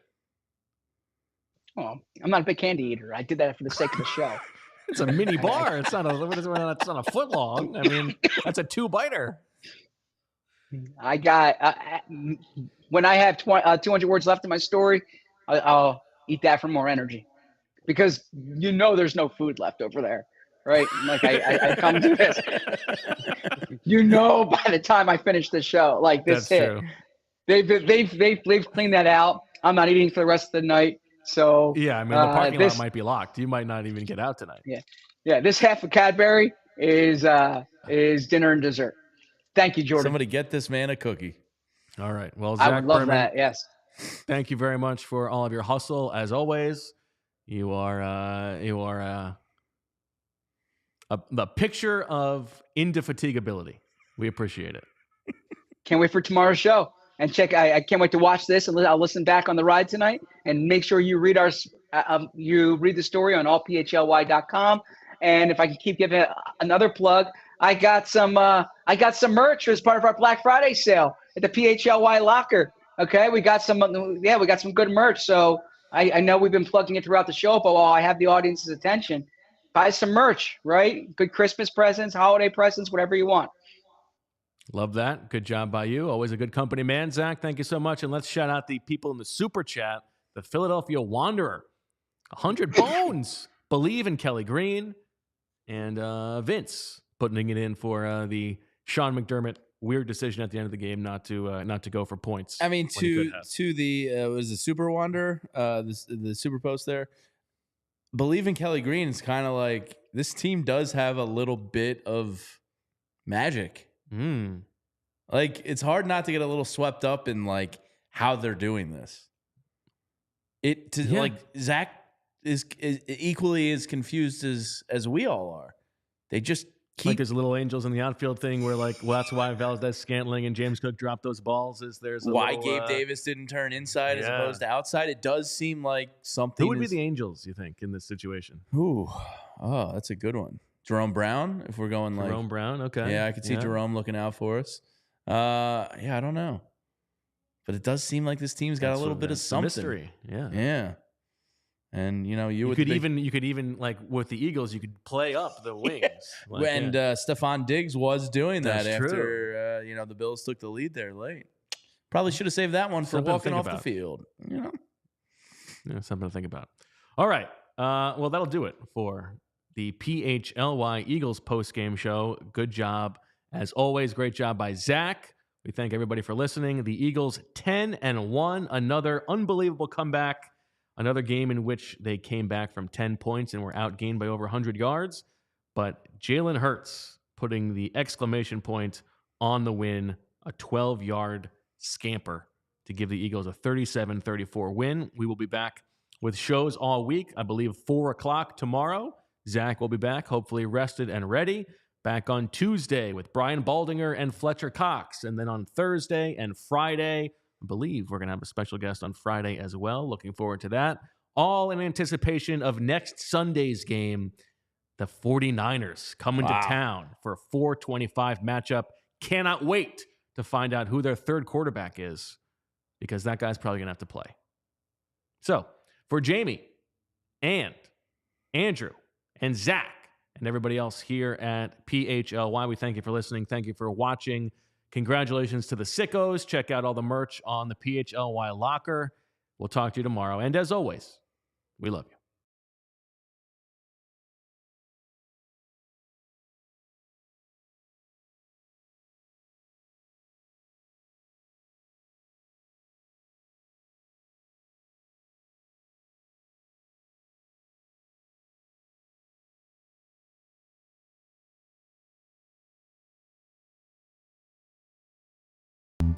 Well, I'm not a big candy eater. I did that for the sake of the show. It's a mini bar. It's not a foot long. I mean, that's a 2-biter. I got when I have 200 words left in my story, I'll eat that for more energy because there's no food left over there. Right, like I come to this. By the time I finish the show, like this That's hit, true. they've cleaned that out. I'm not eating for the rest of the night. So yeah, I mean the parking lot might be locked. You might not even get out tonight. Yeah. This half of Cadbury is dinner and dessert. Thank you, Jordan. Somebody get this man a cookie. All right. Well, Zach I would love Berman, that. Yes. Thank you very much for all of your hustle. As always, you are the picture of indefatigability. We appreciate it. Can't wait for tomorrow's show. And I can't wait to watch this, and I'll listen back on the ride tonight. And make sure you read the story on allphly.com. And if I can keep giving another plug, I got some merch as part of our Black Friday sale at the PHLY locker. Okay, we got some good merch. So I know we've been plugging it throughout the show, but while I have the audience's attention, buy some merch, right? Good Christmas presents, holiday presents, whatever you want. Love that. Good job by you. Always a good company man, Zach. Thank you so much. And let's shout out the people in the super chat. The Philadelphia Wanderer, 100 bones. Believe in Kelly Green and Vince putting it in for the Sean McDermott weird decision at the end of the game not to go for points. I mean, to the was the Super Wanderer, the Super Post there. Believe in Kelly Green is kind of like this team does have a little bit of magic. Like it's hard not to get a little swept up in like how they're doing this. Like Zach is equally as confused as we all are. They just Like there's little angels in the outfield thing where like, well, that's why Valdez-Scantling and James Cook dropped those balls. There's why Gabe Davis didn't turn inside as opposed to outside. It does seem like something. Who would be the angels, you think, in this situation? Oh, that's a good one. Jerome Brown, if we're going like Jerome Brown, okay. Yeah, I could see Jerome looking out for us. Yeah, I don't know. But it does seem like this team's got a little bit of something. Mystery. Yeah. Yeah. And you could even like with the Eagles, you could play up the wings. Like, and Stephon Diggs was doing that after the Bills took the lead there late. Probably should have saved that one for walking off the field. Yeah, something to think about. All right. Well, that'll do it for the PHLY Eagles post-game show. Good job. As always, great job by Zach. We thank everybody for listening. The Eagles 10-1, another unbelievable comeback. Another game in which they came back from 10 points and were outgained by over 100 yards. But Jalen Hurts putting the exclamation point on the win, a 12-yard scamper to give the Eagles a 37-34 win. We will be back with shows all week. I believe 4 o'clock tomorrow. Zach will be back, hopefully rested and ready. Back on Tuesday with Brian Baldinger and Fletcher Cox. And then on Thursday and Friday, I believe we're going to have a special guest on Friday as well. Looking forward to that. All in anticipation of next Sunday's game, the 49ers coming to town for a 4:25 matchup. Cannot wait to find out who their third quarterback is, because that guy's probably going to have to play. So for Jamie and Andrew and Zach and everybody else here at PHLY, we thank you for listening. Thank you for watching. Congratulations to the sickos. Check out all the merch on the PHLY locker. We'll talk to you tomorrow. And as always, we love you.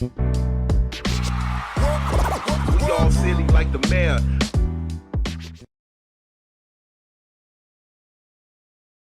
We all silly like the mayor.